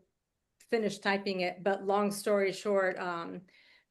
finish typing it, but long story short,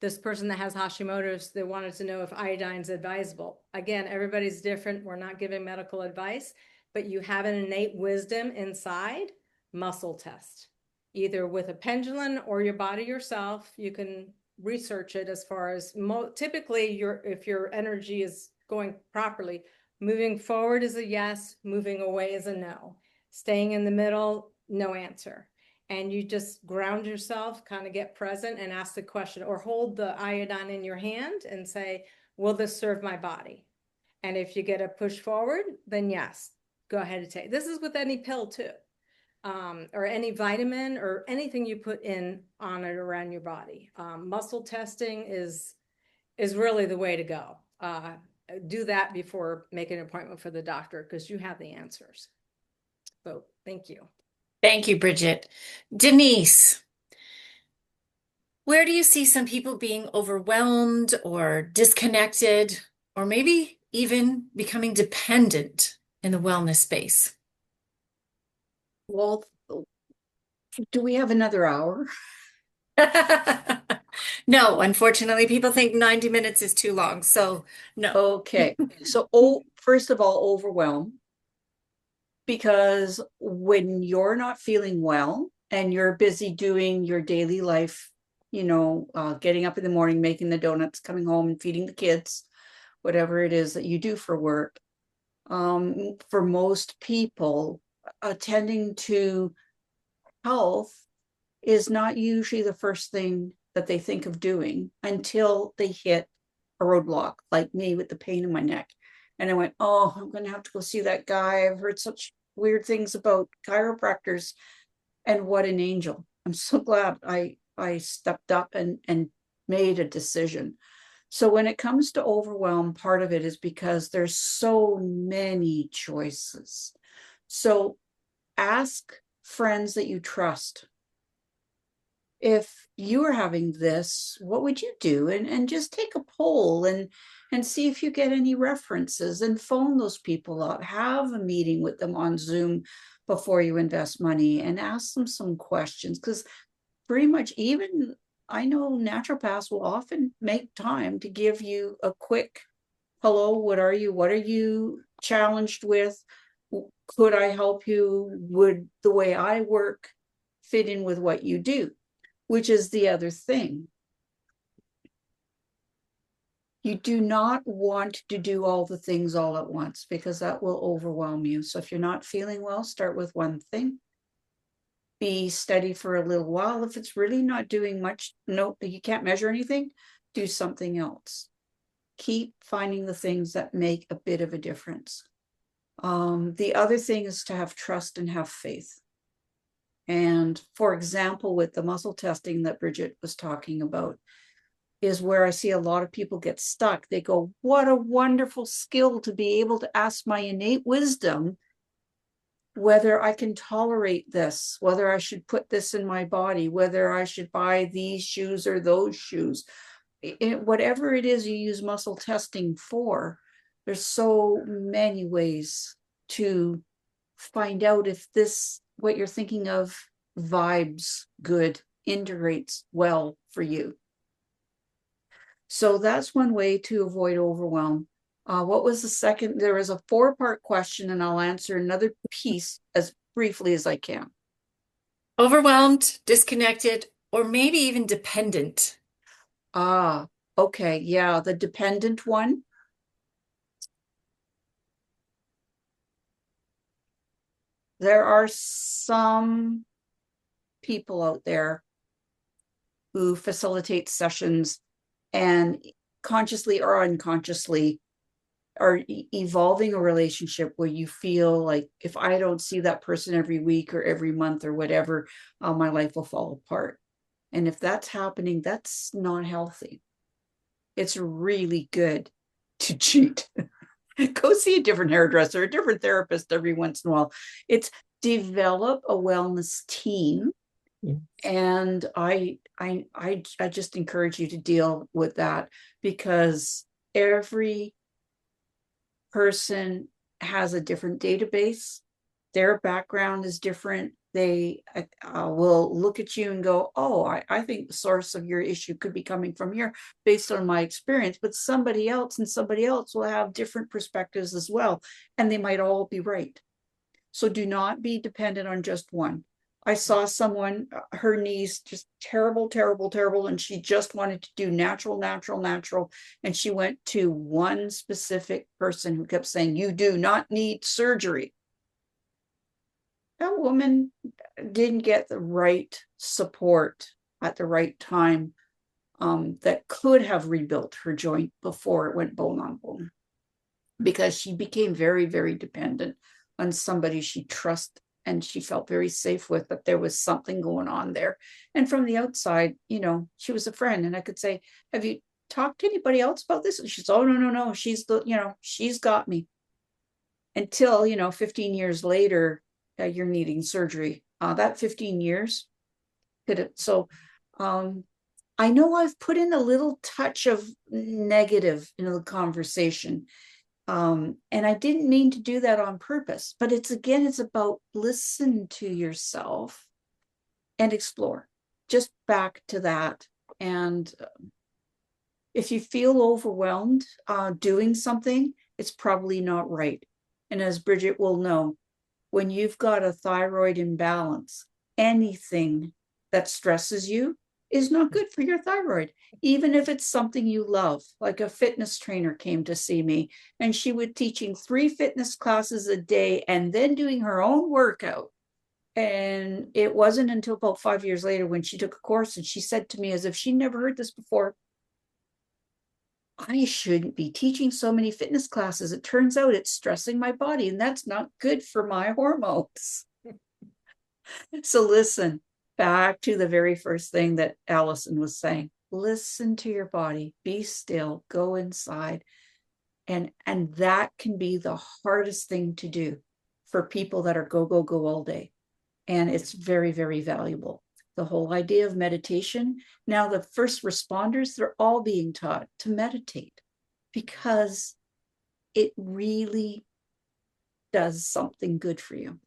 this person that has Hashimoto's, they wanted to know if iodine is advisable. Again, everybody's different. We're not giving medical advice, but you have an innate wisdom inside. Muscle test, either with a pendulum or your body yourself. You can research it as far as typically if your energy is going properly, moving forward is a yes, moving away is a no, staying in the middle, no answer. And you just ground yourself, kind of get present and ask the question, or hold the iodine in your hand and say, will this serve my body? And if you get a push forward, then yes, go ahead and take. This is with any pill too, or any vitamin or anything you put in on it around your body. Muscle testing is really the way to go. Do that before making an appointment for the doctor, because you have the answers. So thank you. Thank you, Bridget. Denise, where do you see some people being overwhelmed or disconnected, or maybe even becoming dependent in the wellness space? Well, do we have another hour? No, unfortunately, people think 90 minutes is too long, so no. Okay. So, first of all, overwhelm. Because when you're not feeling well and you're busy doing your daily life, getting up in the morning, making the donuts, coming home and feeding the kids, whatever it is that you do for work, for most people, attending to health is not usually the first thing that they think of doing until they hit a roadblock, like me with the pain in my neck. And I went, oh, I'm going to have to go see that guy. I've heard such weird things about chiropractors. And what an angel. I'm so glad I stepped up and made a decision. So when it comes to overwhelm, part of it is because there's so many choices. So ask friends that you trust. If you were having this, what would you do? And just take a poll and see if you get any references, and phone those people up. Have a meeting with them on Zoom before you invest money and ask them some questions, because pretty much even I know naturopaths will often make time to give you a quick hello, what are you challenged with? Could I help you? Would the way I work fit in with what you do? Which is the other thing. You do not want to do all the things all at once, because that will overwhelm you. So if you're not feeling well, start with one thing. Be steady for a little while. If it's really not doing much, no, you can't measure anything, do something else. Keep finding the things that make a bit of a difference. The other thing is to have trust and have faith. And for example, with the muscle testing that Bridget was talking about, is where I see a lot of people get stuck. They go, what a wonderful skill to be able to ask my innate wisdom whether I can tolerate this, whether I should put this in my body, whether I should buy these shoes or those shoes. Whatever it is you use muscle testing for, There's so many ways to find out if this, what you're thinking of, vibes good, integrates well for you. So that's one way to avoid overwhelm. What was the second? There was a 4-part question, and I'll answer another piece as briefly as I can. Overwhelmed, disconnected, or maybe even dependent. Okay. Yeah, the dependent one. There are some people out there who facilitate sessions and consciously or unconsciously are evolving a relationship where you feel like, if I don't see that person every week or every month or whatever, my life will fall apart. And if that's happening, that's not healthy. It's really good to cheat. Go see a different hairdresser, a different therapist every once in a while. It's develop a wellness team. Yes. And I just encourage you to deal with that, because every person has a different database. Their background is different. They will look at you and go, oh, I think the source of your issue could be coming from here based on my experience. But somebody else and somebody else will have different perspectives as well. And they might all be right. So do not be dependent on just one. I saw someone, her knees just terrible, terrible, terrible. And she just wanted to do natural. And she went to one specific person who kept saying, you do not need surgery. That woman didn't get the right support at the right time that could have rebuilt her joint before it went bone on bone, because she became very, very dependent on somebody she trusted and she felt very safe with, but there was something going on there. And from the outside, she was a friend, and I could say, have you talked to anybody else about this? And she's, oh, no, she's she's got me. Until 15 years later, you're needing surgery. That 15 years could have, so I know I've put in a little touch of negative in the conversation. And I didn't mean to do that on purpose, but it's about listen to yourself and explore. Just back to that. And if you feel overwhelmed doing something, it's probably not right. And as Bridget will know, when you've got a thyroid imbalance, anything that stresses you is not good for your thyroid, even if it's something you love. Like a fitness trainer came to see me, and she was teaching 3 fitness classes a day and then doing her own workout. And it wasn't until about 5 years later when she took a course, and she said to me, as if she never heard this before, I shouldn't be teaching so many fitness classes. It turns out it's stressing my body, and that's not good for my hormones. So listen, back to the very first thing that Allison was saying. Listen to your body, be still, go inside. And that can be the hardest thing to do for people that are go all day. And it's very, very valuable. The whole idea of meditation. Now, the first responders, they're all being taught to meditate because it really does something good for you.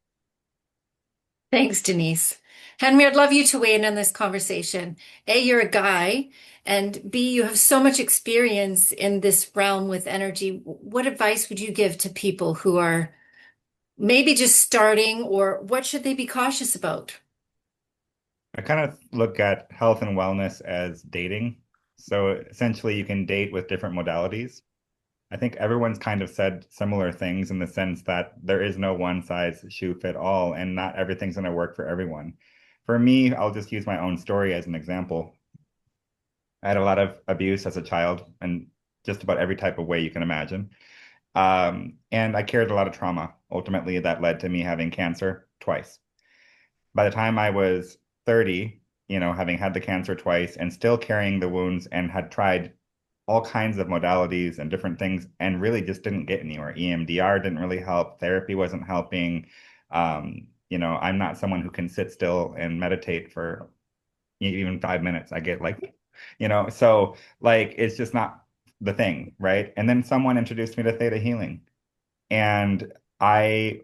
Thanks, Denise. Henry, I'd love you to weigh in on this conversation. A, you're a guy, and B, you have so much experience in this realm with energy. What advice would you give to people who are maybe just starting, or what should they be cautious about? I kind of look at health and wellness as dating. So essentially, you can date with different modalities. I think everyone's kind of said similar things in the sense that there is no one size shoe fit all, and not everything's going to work for everyone. For me, I'll just use my own story as an example. I had a lot of abuse as a child in just about every type of way you can imagine. And I carried a lot of trauma. Ultimately, that led to me having cancer twice. By the time I was 30, having had the cancer twice and still carrying the wounds, and had tried all kinds of modalities and different things and really just didn't get anywhere. EMDR didn't really help. Therapy wasn't helping. I'm not someone who can sit still and meditate for even 5 minutes. I get so like, it's just not the thing, right? And then someone introduced me to theta healing, and I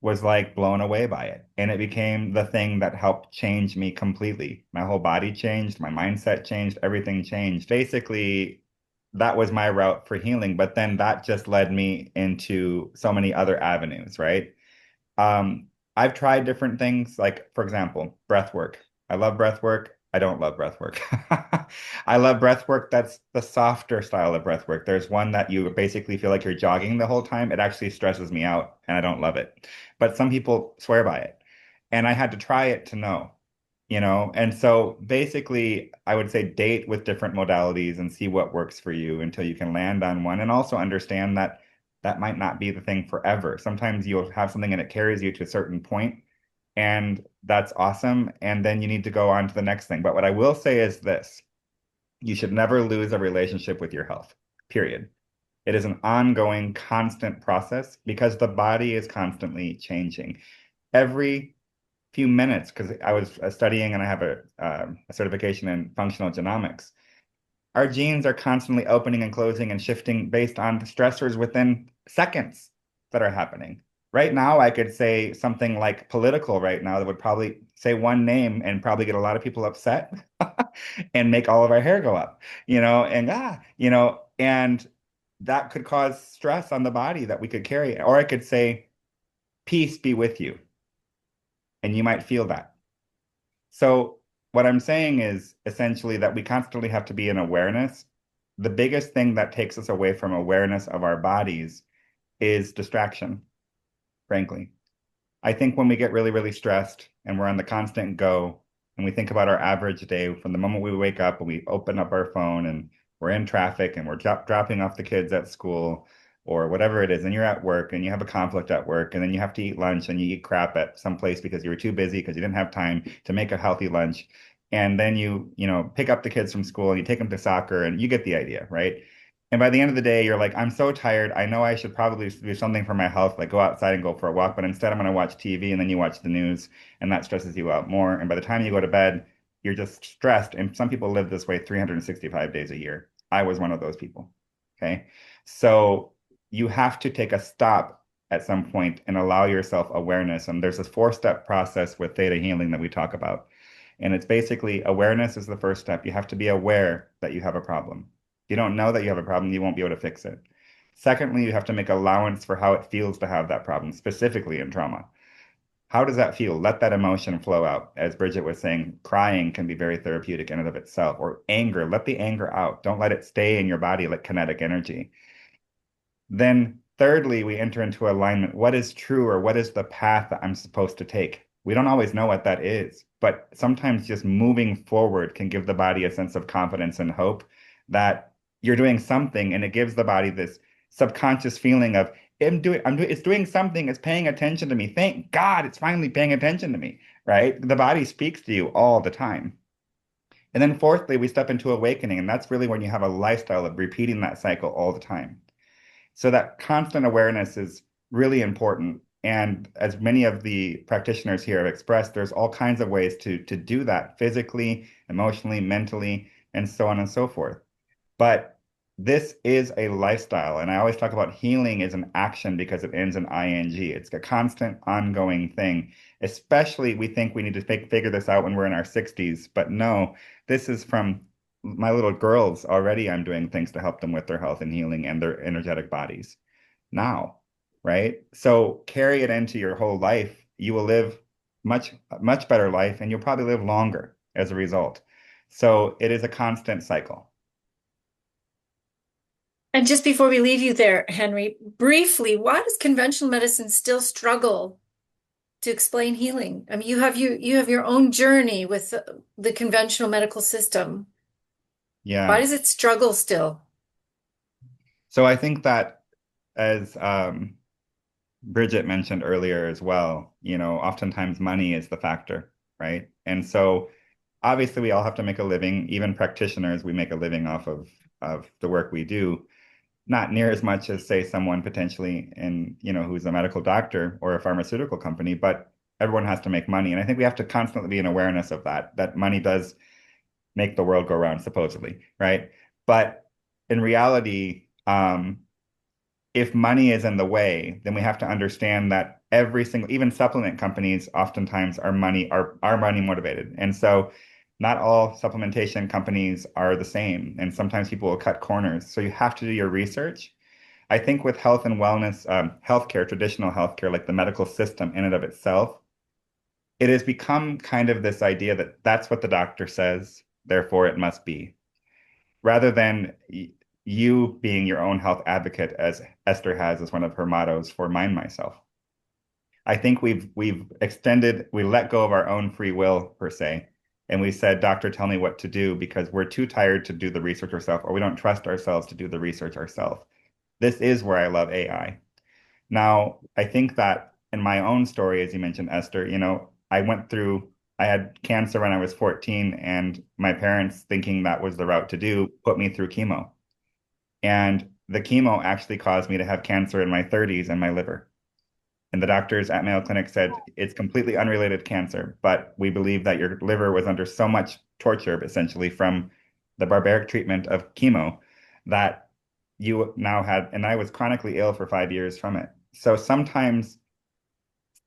was like blown away by it. And it became the thing that helped change me completely. My whole body changed, my mindset changed, everything changed. Basically, that was my route for healing. But then that just led me into so many other avenues, right? I've tried different things, like, for example, breath work. I love breath work. I don't love breath work. I love breath work that's the softer style of breath work. There's one that you basically feel like you're jogging the whole time. It actually stresses me out and I don't love it. But some people swear by it. And I had to try it to know, And so basically, I would say date with different modalities and see what works for you until you can land on one. And also understand that that might not be the thing forever. Sometimes you'll have something and it carries you to a certain point, and that's awesome. And then you need to go on to the next thing. But what I will say is this: you should never lose a relationship with your health, period. It is an ongoing, constant process because the body is constantly changing. Every few minutes, because I was studying and I have a certification in functional genomics, our genes are constantly opening and closing and shifting based on the stressors within seconds that are happening. Right now, I could say something like political right now that would probably say one name and probably get a lot of people upset and make all of our hair go up, and that could cause stress on the body that we could carry. Or I could say, peace be with you, and you might feel that. So what I'm saying is essentially that we constantly have to be in awareness. The biggest thing that takes us away from awareness of our bodies is distraction, frankly. I think when we get really, really stressed and we're on the constant go, and we think about our average day from the moment we wake up and we open up our phone and we're in traffic and we're dropping off the kids at school or whatever it is, and you're at work and you have a conflict at work, and then you have to eat lunch and you eat crap at some place because you were too busy because you didn't have time to make a healthy lunch. And then you pick up the kids from school and you take them to soccer, and you get the idea, right? And by the end of the day, you're like, I'm so tired. I know I should probably do something for my health, like go outside and go for a walk, but instead I'm going to watch TV, and then you watch the news, and that stresses you out more. And by the time you go to bed, you're just stressed. And some people live this way 365 days a year. I was one of those people. Okay. So you have to take a stop at some point and allow yourself awareness. And there's this 4-step process with theta healing that we talk about. And it's basically awareness is the first step. You have to be aware that you have a problem. If you don't know that you have a problem, you won't be able to fix it. Secondly, you have to make allowance for how it feels to have that problem, specifically in trauma. How does that feel? Let that emotion flow out. As Bridget was saying, crying can be very therapeutic in and of itself, or anger. Let the anger out. Don't let it stay in your body like kinetic energy. Then thirdly, we enter into alignment. What is true, or what is the path that I'm supposed to take? We don't always know what that is, but sometimes just moving forward can give the body a sense of confidence and hope that you're doing something, and it gives the body this subconscious feeling of it's doing something, it's paying attention to me. Thank God it's finally paying attention to me, right? The body speaks to you all the time. And then fourthly, we step into awakening, and that's really when you have a lifestyle of repeating that cycle all the time. So that constant awareness is really important. And as many of the practitioners here have expressed, there's all kinds of ways to do that physically, emotionally, mentally, and so on and so forth. But this is a lifestyle. And I always talk about healing as an action because it ends in ing. It's a constant, ongoing thing. Especially, we think we need to figure this out when we're in our 60s. But no, this is from my little girls already. I'm doing things to help them with their health and healing and their energetic bodies now, right? So carry it into your whole life. You will live much, much better life, and you'll probably live longer as a result. So it is a constant cycle. And just before we leave you there, Henry, briefly, why does conventional medicine still struggle to explain healing? I mean, you have your own journey with the conventional medical system. Yeah. Why does it struggle still? So I think that, as Bridget mentioned earlier as well, oftentimes money is the factor, right? And so obviously we all have to make a living. Even practitioners, we make a living off of the work we do. Not near as much as, say, someone potentially who's a medical doctor or a pharmaceutical company, but everyone has to make money. And I think we have to constantly be in awareness of that money does make the world go round, supposedly, right? But in reality, if money is in the way, then we have to understand that every single, even supplement companies, oftentimes are money motivated. And so not all supplementation companies are the same. And sometimes people will cut corners. So you have to do your research. I think with health and wellness, healthcare, traditional healthcare, like the medical system in and of itself, it has become kind of this idea that that's what the doctor says, therefore it must be, rather than you being your own health advocate, as Esther has as one of her mottos for Mind Myself. I think we let go of our own free will per se, and we said, doctor, tell me what to do, because we're too tired to do the research ourselves, or we don't trust ourselves to do the research ourselves. This is where I love AI. Now, I think that in my own story, as you mentioned, Esther, I had cancer when I was 14, and my parents, thinking that was the route to do, put me through chemo. And the chemo actually caused me to have cancer in my 30s in my liver. And the doctors at Mayo Clinic said it's completely unrelated cancer, but we believe that your liver was under so much torture, essentially, from the barbaric treatment of chemo, that you now had, and I was chronically ill for 5 years from it. So sometimes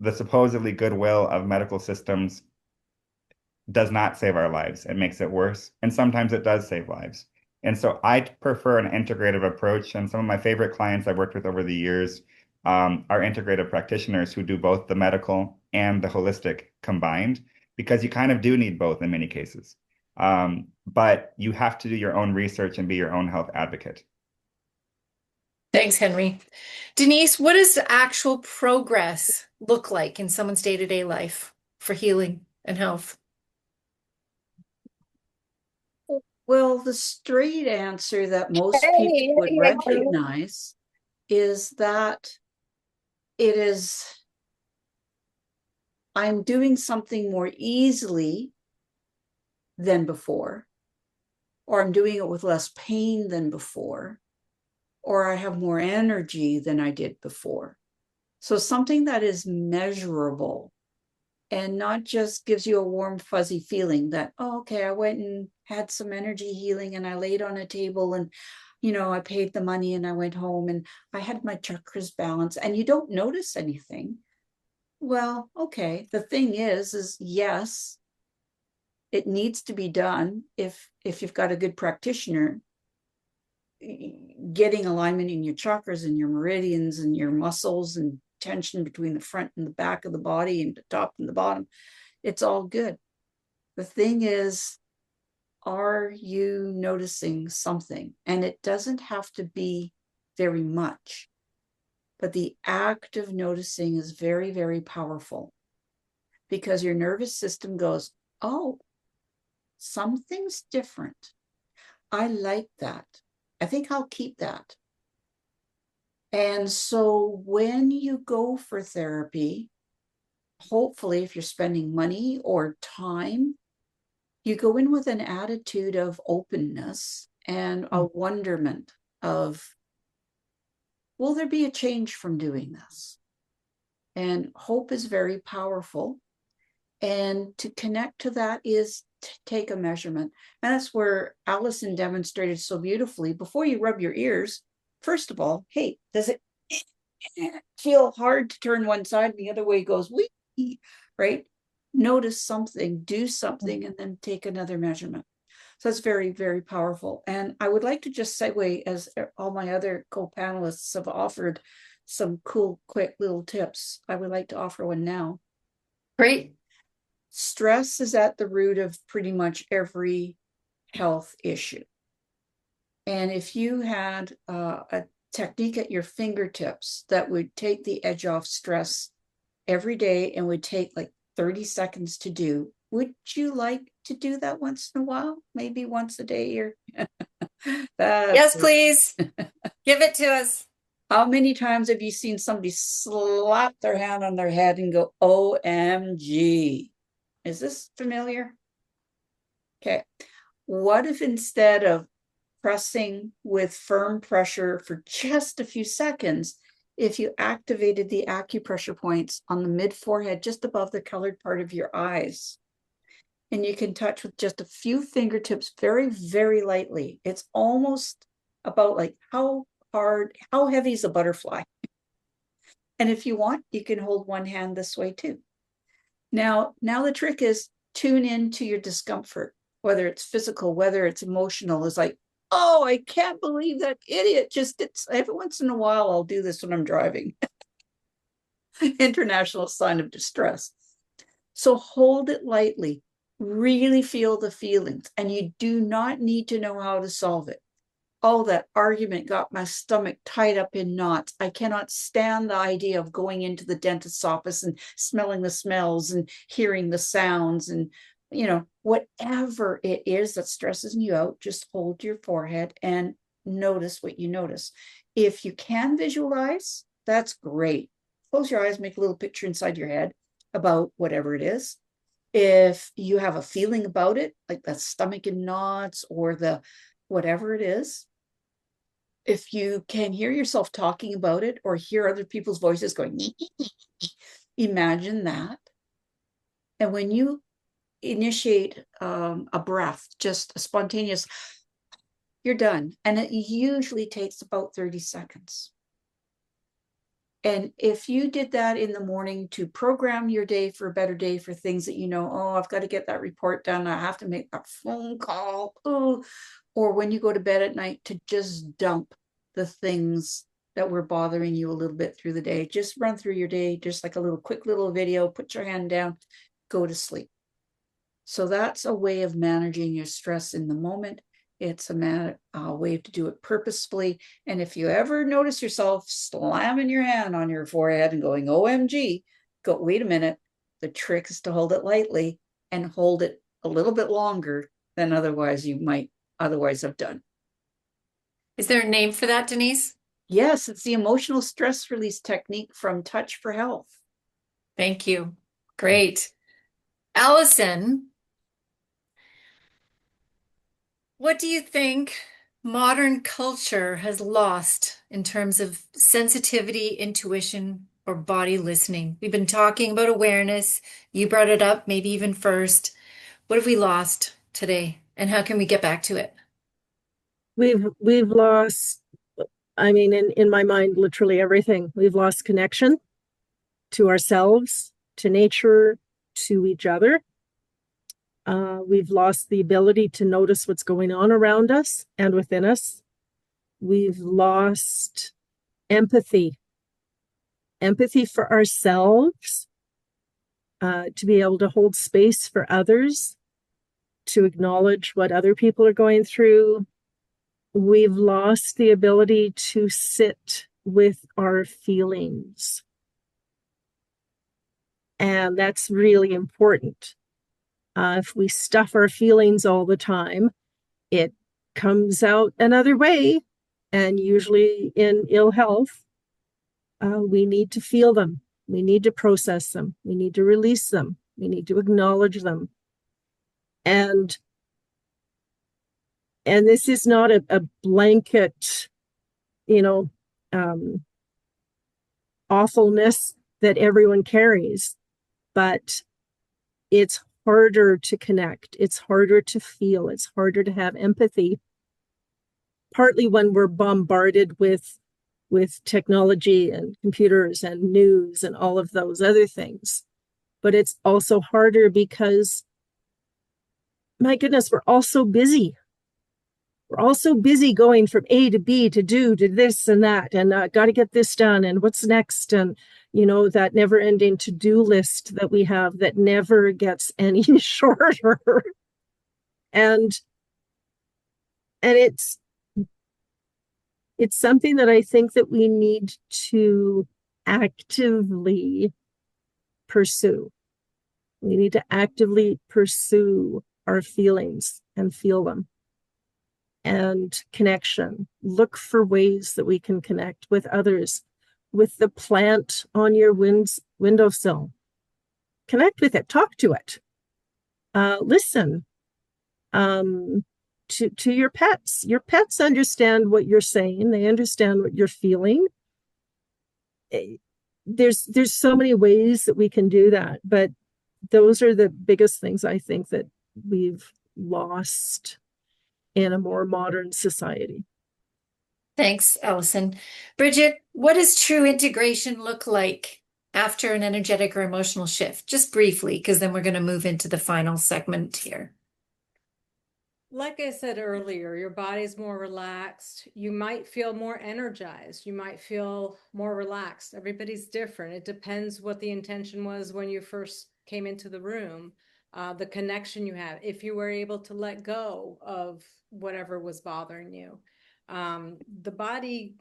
the supposedly goodwill of medical systems does not save our lives. It makes it worse. And sometimes it does save lives. And so I prefer an integrative approach. And some of my favorite clients I've worked with over the years are integrative practitioners who do both the medical and the holistic combined, because you kind of do need both in many cases. But you have to do your own research and be your own health advocate. Thanks, Henry. Denise, what does actual progress look like in someone's day-to-day life for healing and health? Well, the straight answer that most people would recognize is that I'm doing something more easily than before, or I'm doing it with less pain than before, or I have more energy than I did before. So something that is measurable and not just gives you a warm, fuzzy feeling that, oh, okay, I went and had some energy healing and I laid on a table and, I paid the money and I went home and I had my chakras balanced, and you don't notice anything. Well, okay. The thing is yes, it needs to be done if you've got a good practitioner. Getting alignment in your chakras and your meridians and your muscles and tension between the front and the back of the body and the top and the bottom, it's all good. The thing is, are you noticing something? And it doesn't have to be very much, but the act of noticing is very, very powerful, because your nervous system goes, oh, something's different. I like that. I think I'll keep that. And so when you go for therapy, hopefully, if you're spending money or time, you go in with an attitude of openness and a wonderment of, will there be a change from doing this? And hope is very powerful. And to connect to that is to take a measurement. And that's where Allison demonstrated so beautifully. Before you rub your ears, first of all, hey, does it feel hard to turn one side and the other way goes, wee, right? Notice something, do something, and then take another measurement. So that's very, very powerful. And I would like to just segue, as all my other co-panelists have offered some cool, quick little tips. I would like to offer one now. Great. Stress is at the root of pretty much every health issue. And if you had a technique at your fingertips that would take the edge off stress every day and would take like 30 seconds to do, would you like to do that once in a while? Maybe once a day or Yes, please. Give it to us. How many times have you seen somebody slap their hand on their head and go, OMG? Is this familiar? Okay. What if instead of pressing with firm pressure for just a few seconds, if you activated the acupressure points on the mid forehead, just above the colored part of your eyes, and you can touch with just a few fingertips very, very lightly. It's almost about like how heavy is a butterfly. And if you want, you can hold one hand this way too. Now the trick is tune into your discomfort, whether it's physical, whether it's emotional. Is like, oh, I can't believe that idiot just did. Every once in a while, I'll do this when I'm driving. International sign of distress. So hold it lightly, really feel the feelings, and you do not need to know how to solve it. Oh, that argument got my stomach tied up in knots. I cannot stand the idea of going into the dentist's office and smelling the smells and hearing the sounds and, whatever it is that stresses you out, just hold your forehead and notice what you notice. If you can visualize, that's great. Close your eyes, make a little picture inside your head about whatever it is. If you have a feeling about it, like the stomach in knots or the whatever it is, if you can hear yourself talking about it or hear other people's voices going, imagine that. And when you initiate a breath, just a spontaneous, you're done. And it usually takes about 30 seconds. And if you did that in the morning to program your day for a better day for things that oh, I've got to get that report done, I have to make that phone call, or when you go to bed at night to just dump the things that were bothering you a little bit through the day, just run through your day, just like a quick little video, put your hand down, go to sleep. So that's a way of managing your stress in the moment. It's a way to do it purposefully. And if you ever notice yourself slamming your hand on your forehead and going, OMG, wait a minute. The trick is to hold it lightly and hold it a little bit longer than otherwise you might otherwise have done. Is there a name for that, Denise? Yes, it's the emotional stress release technique from Touch for Health. Thank you. Great. Allison, what do you think modern culture has lost in terms of sensitivity, intuition, or body listening? We've been talking about awareness. You brought it up, maybe even first. What have we lost today, and how can we get back to it? We've lost, I mean, in my mind, literally everything. We've lost connection to ourselves, to nature, to each other. We've lost the ability to notice what's going on around us and within us. We've lost empathy for ourselves, to be able to hold space for others, to acknowledge what other people are going through. We've lost the ability to sit with our feelings. And that's really important. If we stuff our feelings all the time, it comes out another way, and usually in ill health. We need to feel them. We need to process them. We need to release them. We need to acknowledge them. And this is not a blanket, awfulness that everyone carries, but it's harder to connect. It's harder to feel. It's harder to have empathy. Partly when we're bombarded with technology and computers and news and all of those other things. But it's also harder because, my goodness, we're all so busy. We're all so busy going from A to B to do to this and that, and got to get this done, and what's next, and that never-ending to-do list that we have that never gets any shorter. And it's something that I think that we need to actively pursue. We need to actively pursue our feelings and feel them. And connection. Look for ways that we can connect with others, with the plant on your windowsill. Connect with it, talk to it. Listen to your pets. Your pets understand what you're saying. They understand what you're feeling. There's so many ways that we can do that, but those are the biggest things I think that we've lost in a more modern society. Thanks, Allison. Bridget, what does true integration look like after an energetic or emotional shift? Just briefly, because then we're going to move into the final segment here. Like I said earlier, your body's more relaxed. You might feel more energized. You might feel more relaxed. Everybody's different. It depends what the intention was when you first came into the room, the connection you had, if you were able to let go of whatever was bothering you. The body,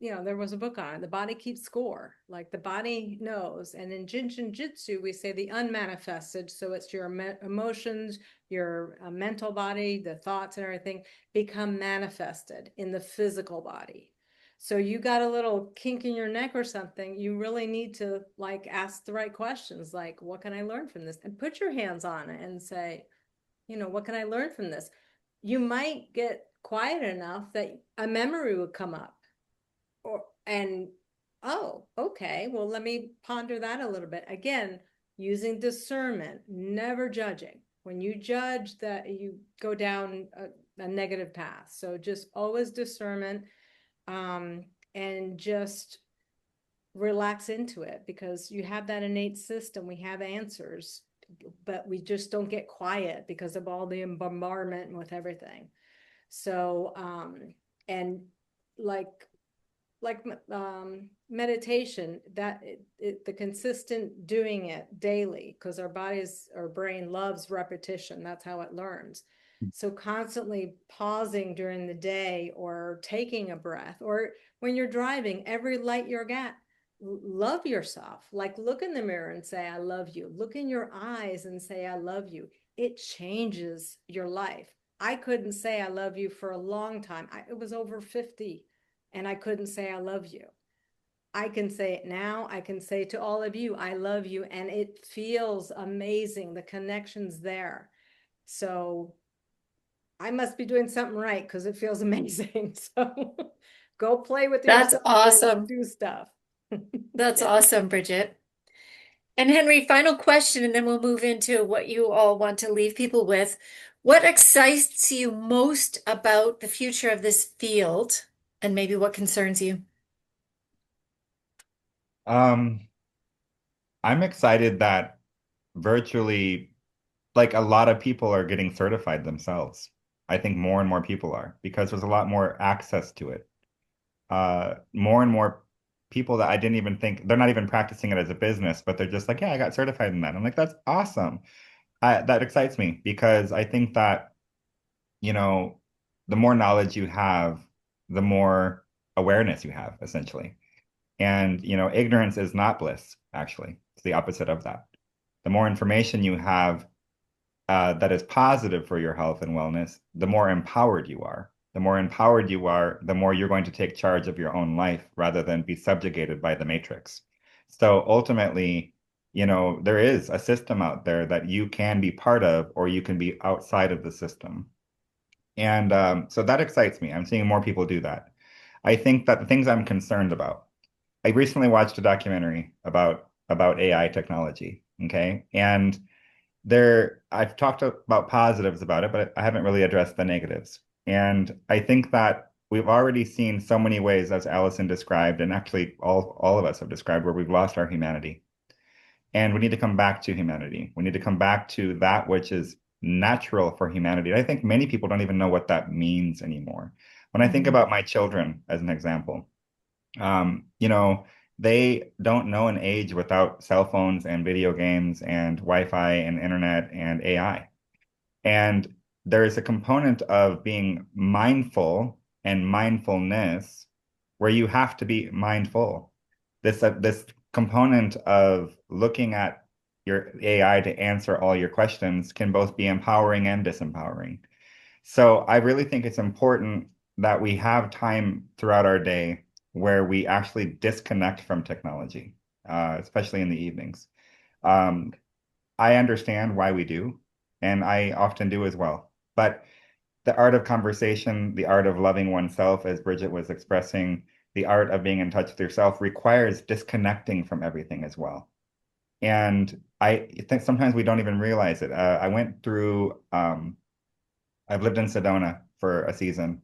there was a book on it. The body keeps score. Like the body knows. And in Jin Jitsu, we say the unmanifested. So it's your emotions, your mental body, the thoughts and everything become manifested in the physical body. So you got a little kink in your neck or something, you really need to like ask the right questions, like, what can I learn from this? And put your hands on it and say, what can I learn from this? You might get quiet enough that a memory would come up and oh, okay, well, let me ponder that a little bit. Again, using discernment, never judging. When you judge, that you go down a negative path. So just always discernment, and just relax into it, because you have that innate system. We have answers, but we just don't get quiet because of all the bombardment with everything. So, and like meditation, that the consistent doing it daily, because our brain loves repetition. That's how it learns. So constantly pausing during the day, or taking a breath, or when you're driving, every light you're at, love yourself. Like look in the mirror and say, I love you. Look in your eyes and say, I love you. It changes your life. I couldn't say I love you for a long time. It was over 50. And I couldn't say I love you. I can say it now. I can say to all of you, I love you. And it feels amazing. The connection's there. So I must be doing something right because it feels amazing. So go play with That's yourself. awesome. Do stuff. That's Yeah. awesome, Bridget. And Henry, final question, and then we'll move into what you all want to leave people with. What excites you most about the future of this field, and maybe what concerns you? I'm excited that virtually, like a lot of people are getting certified themselves. I think more and more people are, because there's a lot more access to it. More and more people that I didn't even think, they're not even practicing it as a business, but they're just like, yeah, I got certified in that. I'm like, that's awesome. That excites me, because I think that, the more knowledge you have, the more awareness you have, essentially. And, ignorance is not bliss, actually. It's the opposite of that. The more information you have, that is positive for your health and wellness, the more empowered you are. The more empowered you are, the more you're going to take charge of your own life rather than be subjugated by the matrix. So ultimately, there is a system out there that you can be part of, or you can be outside of the system. And so that excites me. I'm seeing more people do that. I think that the things I'm concerned about, I recently watched a documentary about AI technology. Okay. And I've talked about positives about it, but I haven't really addressed the negatives. And I think that we've already seen so many ways, as Allison described, and actually all of us have described, where we've lost our humanity. And we need to come back to humanity. We need to come back to that which is natural for humanity. I think many people don't even know what that means anymore. When I think about my children, as an example, they don't know an age without cell phones and video games and Wi-Fi and internet and AI. And there is a component of being mindful and mindfulness where you have to be mindful. This component of looking at your AI to answer all your questions can both be empowering and disempowering. So I really think it's important that we have time throughout our day where we actually disconnect from technology, especially in the evenings. Um, I understand why we do, and I often do as well. But the art of conversation, the art of loving oneself, as Bridget was expressing, the art of being in touch with yourself requires disconnecting from everything as well. And I think sometimes we don't even realize it. I've lived in Sedona for a season,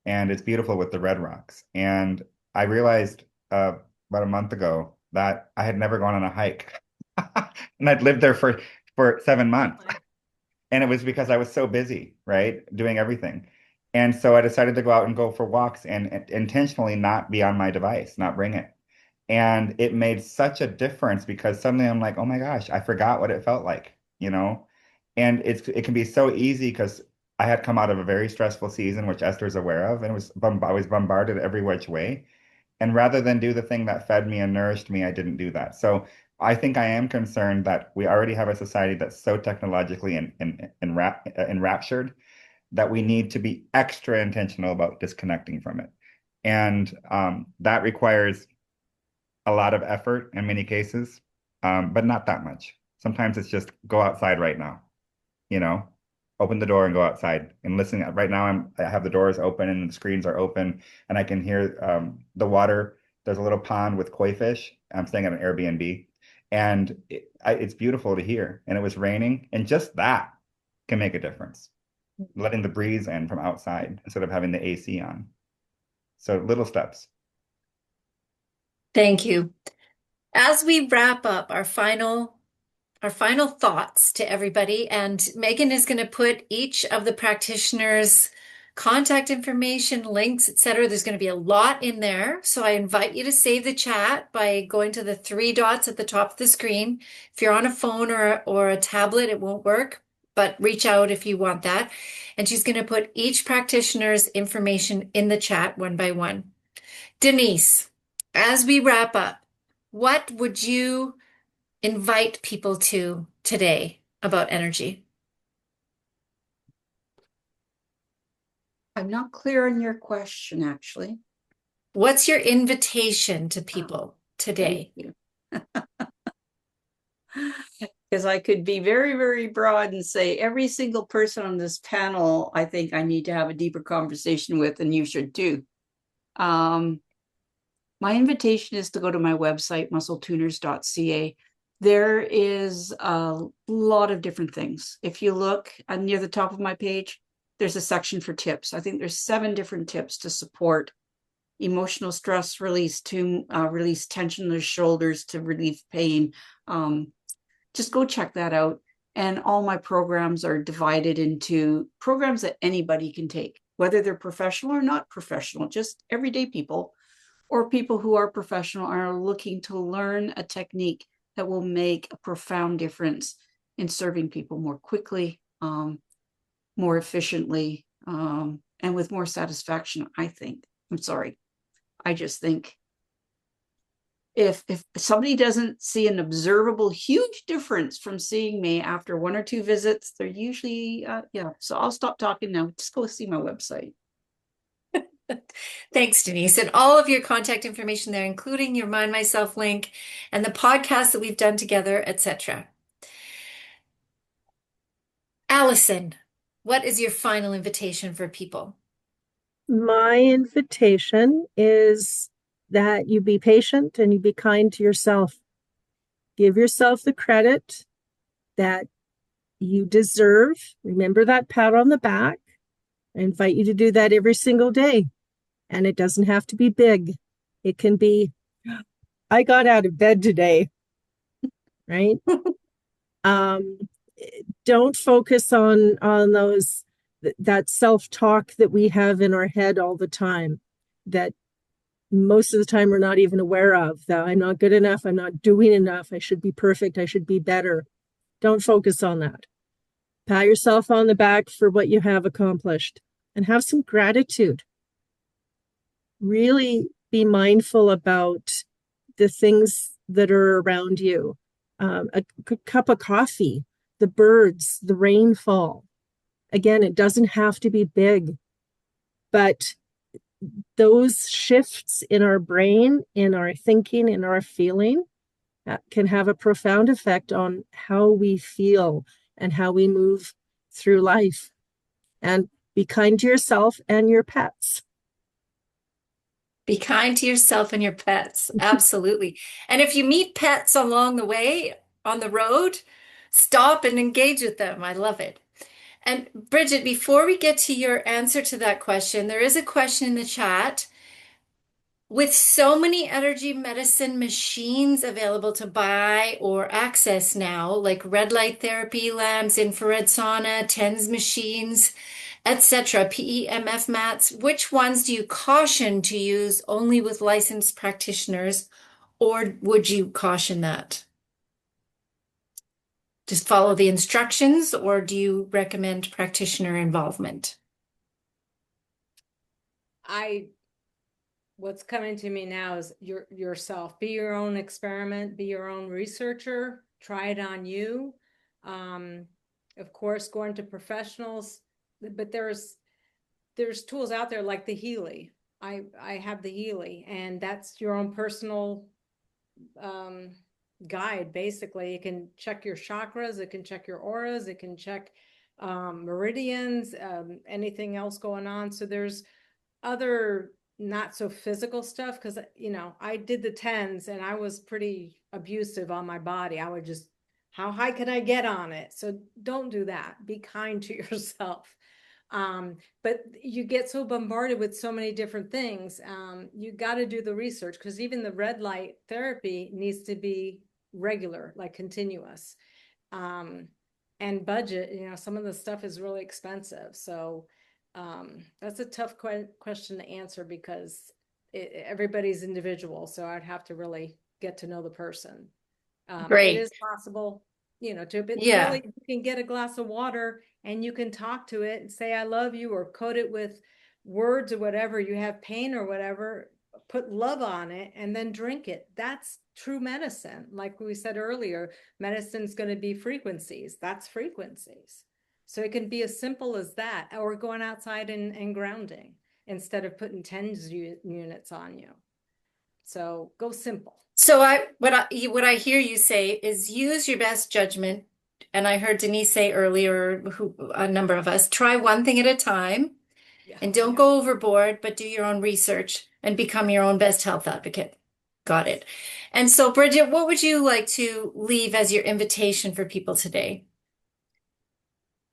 and it's beautiful with the red rocks. And I realized about a month ago that I had never gone on a hike, and I'd lived there for 7 months. And it was because I was so busy, right, doing everything. And so I decided to go out and go for walks and intentionally not be on my device, not bring it. And it made such a difference because suddenly I'm like, oh my gosh, I forgot what it felt like, you know? And it can be so easy because I had come out of a very stressful season, which Esther's aware of, and I was bombarded every which way. And rather than do the thing that fed me and nourished me, I didn't do that. So I think I am concerned that we already have a society that's so technologically enraptured that we need to be extra intentional about disconnecting from it. And that requires a lot of effort in many cases, but not that much. Sometimes it's just go outside right now, you know, open the door and go outside and listen. Right now, I have the doors open and the screens are open, and I can hear the water. There's a little pond with koi fish. I'm staying at an Airbnb, and it's beautiful to hear. And it was raining, and just that can make a difference. Letting the breeze in from outside instead of having the AC on. So little steps. Thank you. As we wrap up our final thoughts to everybody, and Megan is going to put each of the practitioners' contact information, links, etc. There's going to be a lot in there. So I invite you to save the chat by going to the three dots at the top of the screen. If you're on a phone or a tablet, it won't work, but reach out if you want that. And she's going to put each practitioner's information in the chat one by one. Denise, as we wrap up, what would you invite people to today about energy? I'm not clear on your question, actually. What's your invitation to people today? Thank you. Because I could be very, very broad and say every single person on this panel, I think I need to have a deeper conversation with, and you should too. My invitation is to go to my website, muscletuners.ca. There is a lot of different things. If you look near the top of my page, there's a section for tips. I think there's 7 different tips to support emotional stress release, to release tension in the shoulders, to relieve pain. Just go check that out. And all my programs are divided into programs that anybody can take, whether they're professional or not professional, just everyday people, or people who are professional are looking to learn a technique that will make a profound difference in serving people more quickly, more efficiently, and with more satisfaction, I think. I'm sorry. I just think if somebody doesn't see an observable huge difference from seeing me after 1 or 2 visits, they're usually, yeah. So I'll stop talking now. Just go see my website. Thanks, Denise. And all of your contact information there, including your Mind Myself link and the podcast that we've done together, etc. Allison, what is your final invitation for people? My invitation is that you be patient and you be kind to yourself. Give yourself the credit that you deserve. Remember that pat on the back. I invite you to do that every single day. And it doesn't have to be big. It can be, I got out of bed today, right? Don't focus on that self-talk that we have in our head all the time, that most of the time we're not even aware of, that I'm not good enough, I'm not doing enough, I should be perfect, I should be better. Don't focus on that. Pat yourself on the back for what you have accomplished and have some gratitude. Really be mindful about the things that are around you. A cup of coffee, the birds, the rainfall. Again, it doesn't have to be big, but those shifts in our brain, in our thinking, in our feeling, can have a profound effect on how we feel and how we move through life. And be kind to yourself and your pets. Be kind to yourself and your pets. Absolutely. And if you meet pets along the way, on the road, stop and engage with them. I love it. And Bridget, before we get to your answer to that question, there is a question in the chat. With so many energy medicine machines available to buy or access now, like red light therapy lamps, infrared sauna, TENS machines, etc., PEMF mats, which ones do you caution to use only with licensed practitioners, or would you caution that? Just follow the instructions, or do you recommend practitioner involvement? What's coming to me now is yourself. Be your own experiment, be your own researcher, try it on you. Of course, going to professionals, but there's tools out there like the Healy. I have the Healy, and that's your own personal guide. Basically, it can check your chakras, it can check your auras, it can check meridians, anything else going on. So there's other not so physical stuff, because I did the TENS and I was pretty abusive on my body. I would just, how high can I get on it? So don't do that. Be kind to yourself. But you get so bombarded with so many different things. You got to do the research, because even the red light therapy needs to be regular, like continuous. And budget, some of the stuff is really expensive. So that's a tough question to answer, because everybody's individual. So I'd have to really get to know the person. Great. It is possible, it's Yeah. really, you can get a glass of water and you can talk to it and say, I love you, or coat it with words or whatever. You have pain or whatever, put love on it and then drink it. That's true medicine. Like we said earlier, medicine's going to be frequencies. That's frequencies. So it can be as simple as that, or going outside and grounding instead of putting TENS units on you. So go simple. So what I hear you say is use your best judgment. And I heard Denise say earlier, a number of us, try one thing at a time, and don't go overboard, but do your own research and become your own best health advocate. Got it. And so, Bridget, what would you like to leave as your invitation for people today?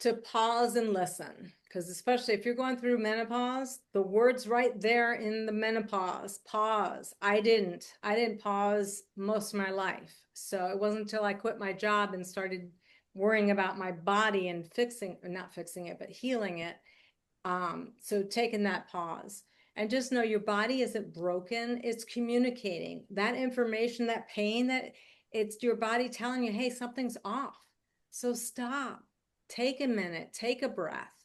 To pause and listen, because especially if you're going through menopause, the word's right there in the menopause, pause. I didn't pause most of my life. So it wasn't until I quit my job and started worrying about my body and not fixing it, but healing it. So taking that pause, and just know your body isn't broken. It's communicating that information, that pain, that it's your body telling you, hey, something's off. So stop. Take a minute, take a breath,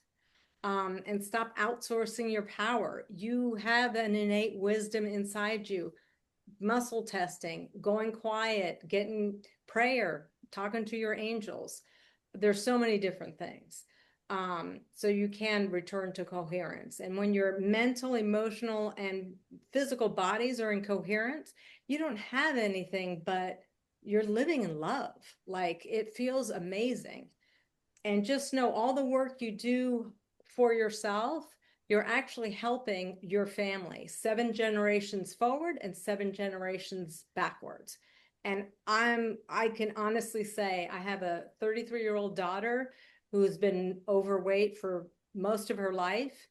and stop outsourcing your power. You have an innate wisdom inside you. Muscle testing, going quiet, getting prayer, talking to your angels. There's so many different things. So you can return to coherence. And when your mental, emotional, and physical bodies are in coherence, you don't have anything, but you're living in love. Like, it feels amazing. And just know all the work you do for yourself, you're actually helping your family 7 generations forward and 7 generations backwards. And I can honestly say I have a 33-year-old daughter who's been overweight for most of her life.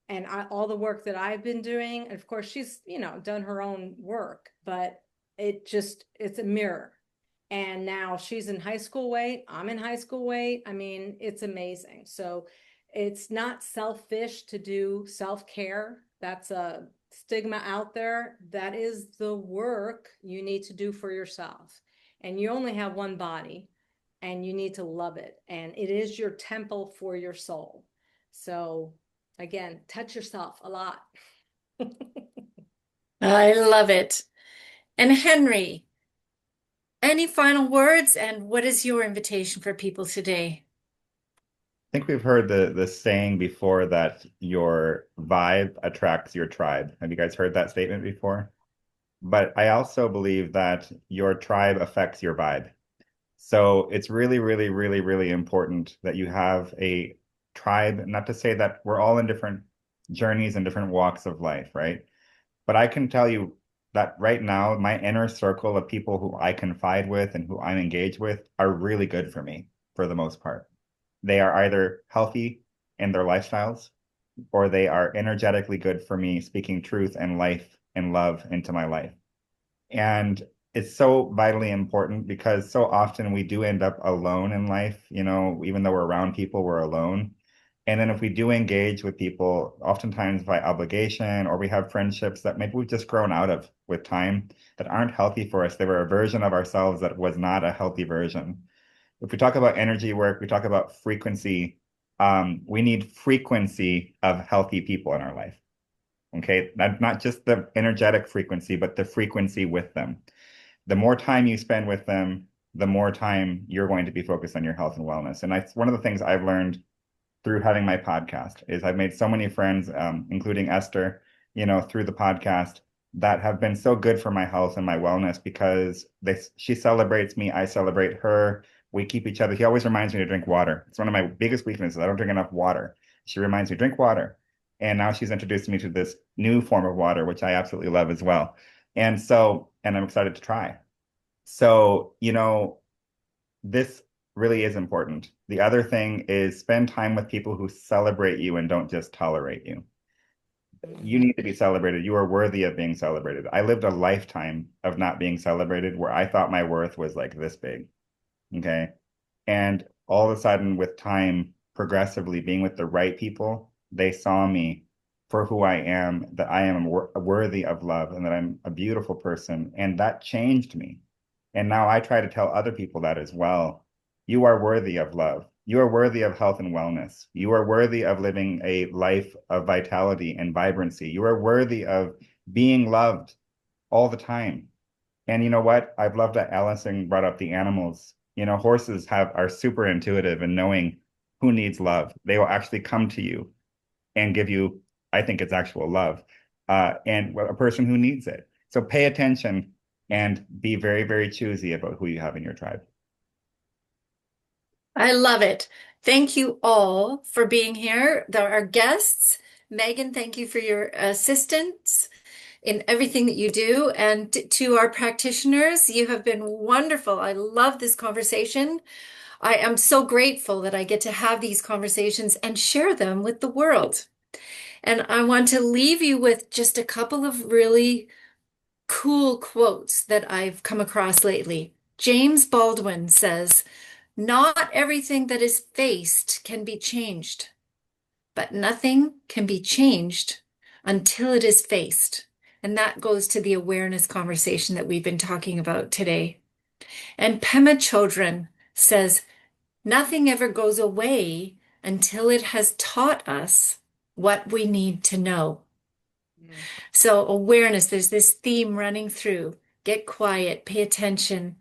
And all the work that I've been doing, and of course she's, done her own work, but it's a mirror. And now she's in high school weight. I'm in high school weight. I mean, it's amazing. So it's not selfish to do self-care. That's a stigma out there. That is the work you need to do for yourself. And you only have one body, and you need to love it. And it is your temple for your soul. So again, touch yourself a lot. I love it. And Henry, any final words, and what is your invitation for people today? I think we've heard the saying before that your vibe attracts your tribe. Have you guys heard that statement before? But I also believe that your tribe affects your vibe. So it's really, really, really, really important that you have a tribe. Not to say that we're all in different journeys and different walks of life, right? But I can tell you that right now, my inner circle of people who I confide with and who I'm engaged with are really good for me for the most part. They are either healthy in their lifestyles, or they are energetically good for me, speaking truth and life and love into my life. And it's so vitally important because so often we do end up alone in life, even though we're around people, we're alone. And then if we do engage with people, oftentimes by obligation, or we have friendships that maybe we've just grown out of with time that aren't healthy for us. They were a version of ourselves that was not a healthy version. If we talk about energy work, we talk about frequency. We need frequency of healthy people in our life. Okay, not just the energetic frequency, but the frequency with them. The more time you spend with them, the more time you're going to be focused on your health and wellness. And that's one of the things I've learned through having my podcast is I've made so many friends, including Esther, through the podcast that have been so good for my health and my wellness because she celebrates me, I celebrate her. We keep each other. She always reminds me to drink water. It's one of my biggest weaknesses. I don't drink enough water. She reminds me, drink water. And now she's introduced me to this new form of water, which I absolutely love as well. And I'm excited to try. So, this really is important. The other thing is spend time with people who celebrate you and don't just tolerate you. You need to be celebrated. You are worthy of being celebrated. I lived a lifetime of not being celebrated where I thought my worth was like this big. Okay. And all of a sudden, with time, progressively being with the right people, they saw me for who I am, that I am worthy of love and that I'm a beautiful person. And that changed me. And now I try to tell other people that as well. You are worthy of love. You are worthy of health and wellness. You are worthy of living a life of vitality and vibrancy. You are worthy of being loved all the time. And you know what? I've loved that Allison brought up the animals. Horses are super intuitive in knowing who needs love. They will actually come to you and give you, I think it's actual love, and a person who needs it. So pay attention and be very, very choosy about who you have in your tribe. I love it. Thank you all for being here. Our guests, Megan, thank you for your assistance in everything that you do. And to our practitioners, you have been wonderful. I love this conversation. I am so grateful that I get to have these conversations and share them with the world. And I want to leave you with just a couple of really cool quotes that I've come across lately. James Baldwin says, "Not everything that is faced can be changed, but nothing can be changed until it is faced." And that goes to the awareness conversation that we've been talking about today. And Pema Chodron says, "Nothing ever goes away until it has taught us what we need to know." So awareness, there's this theme running through. Get quiet, pay attention,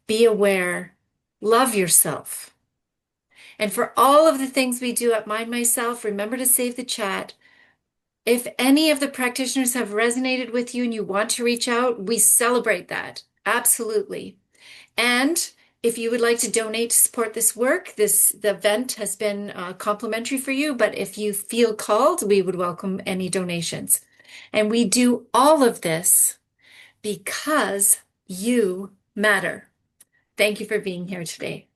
be aware, love yourself. And for all of the things we do at Mind Myself, remember to save the chat. If any of the practitioners have resonated with you and you want to reach out, we celebrate that. Absolutely. And if you would like to donate to support this work, the event has been complimentary for you, but if you feel called, we would welcome any donations. And we do all of this because you matter. Thank you for being here today.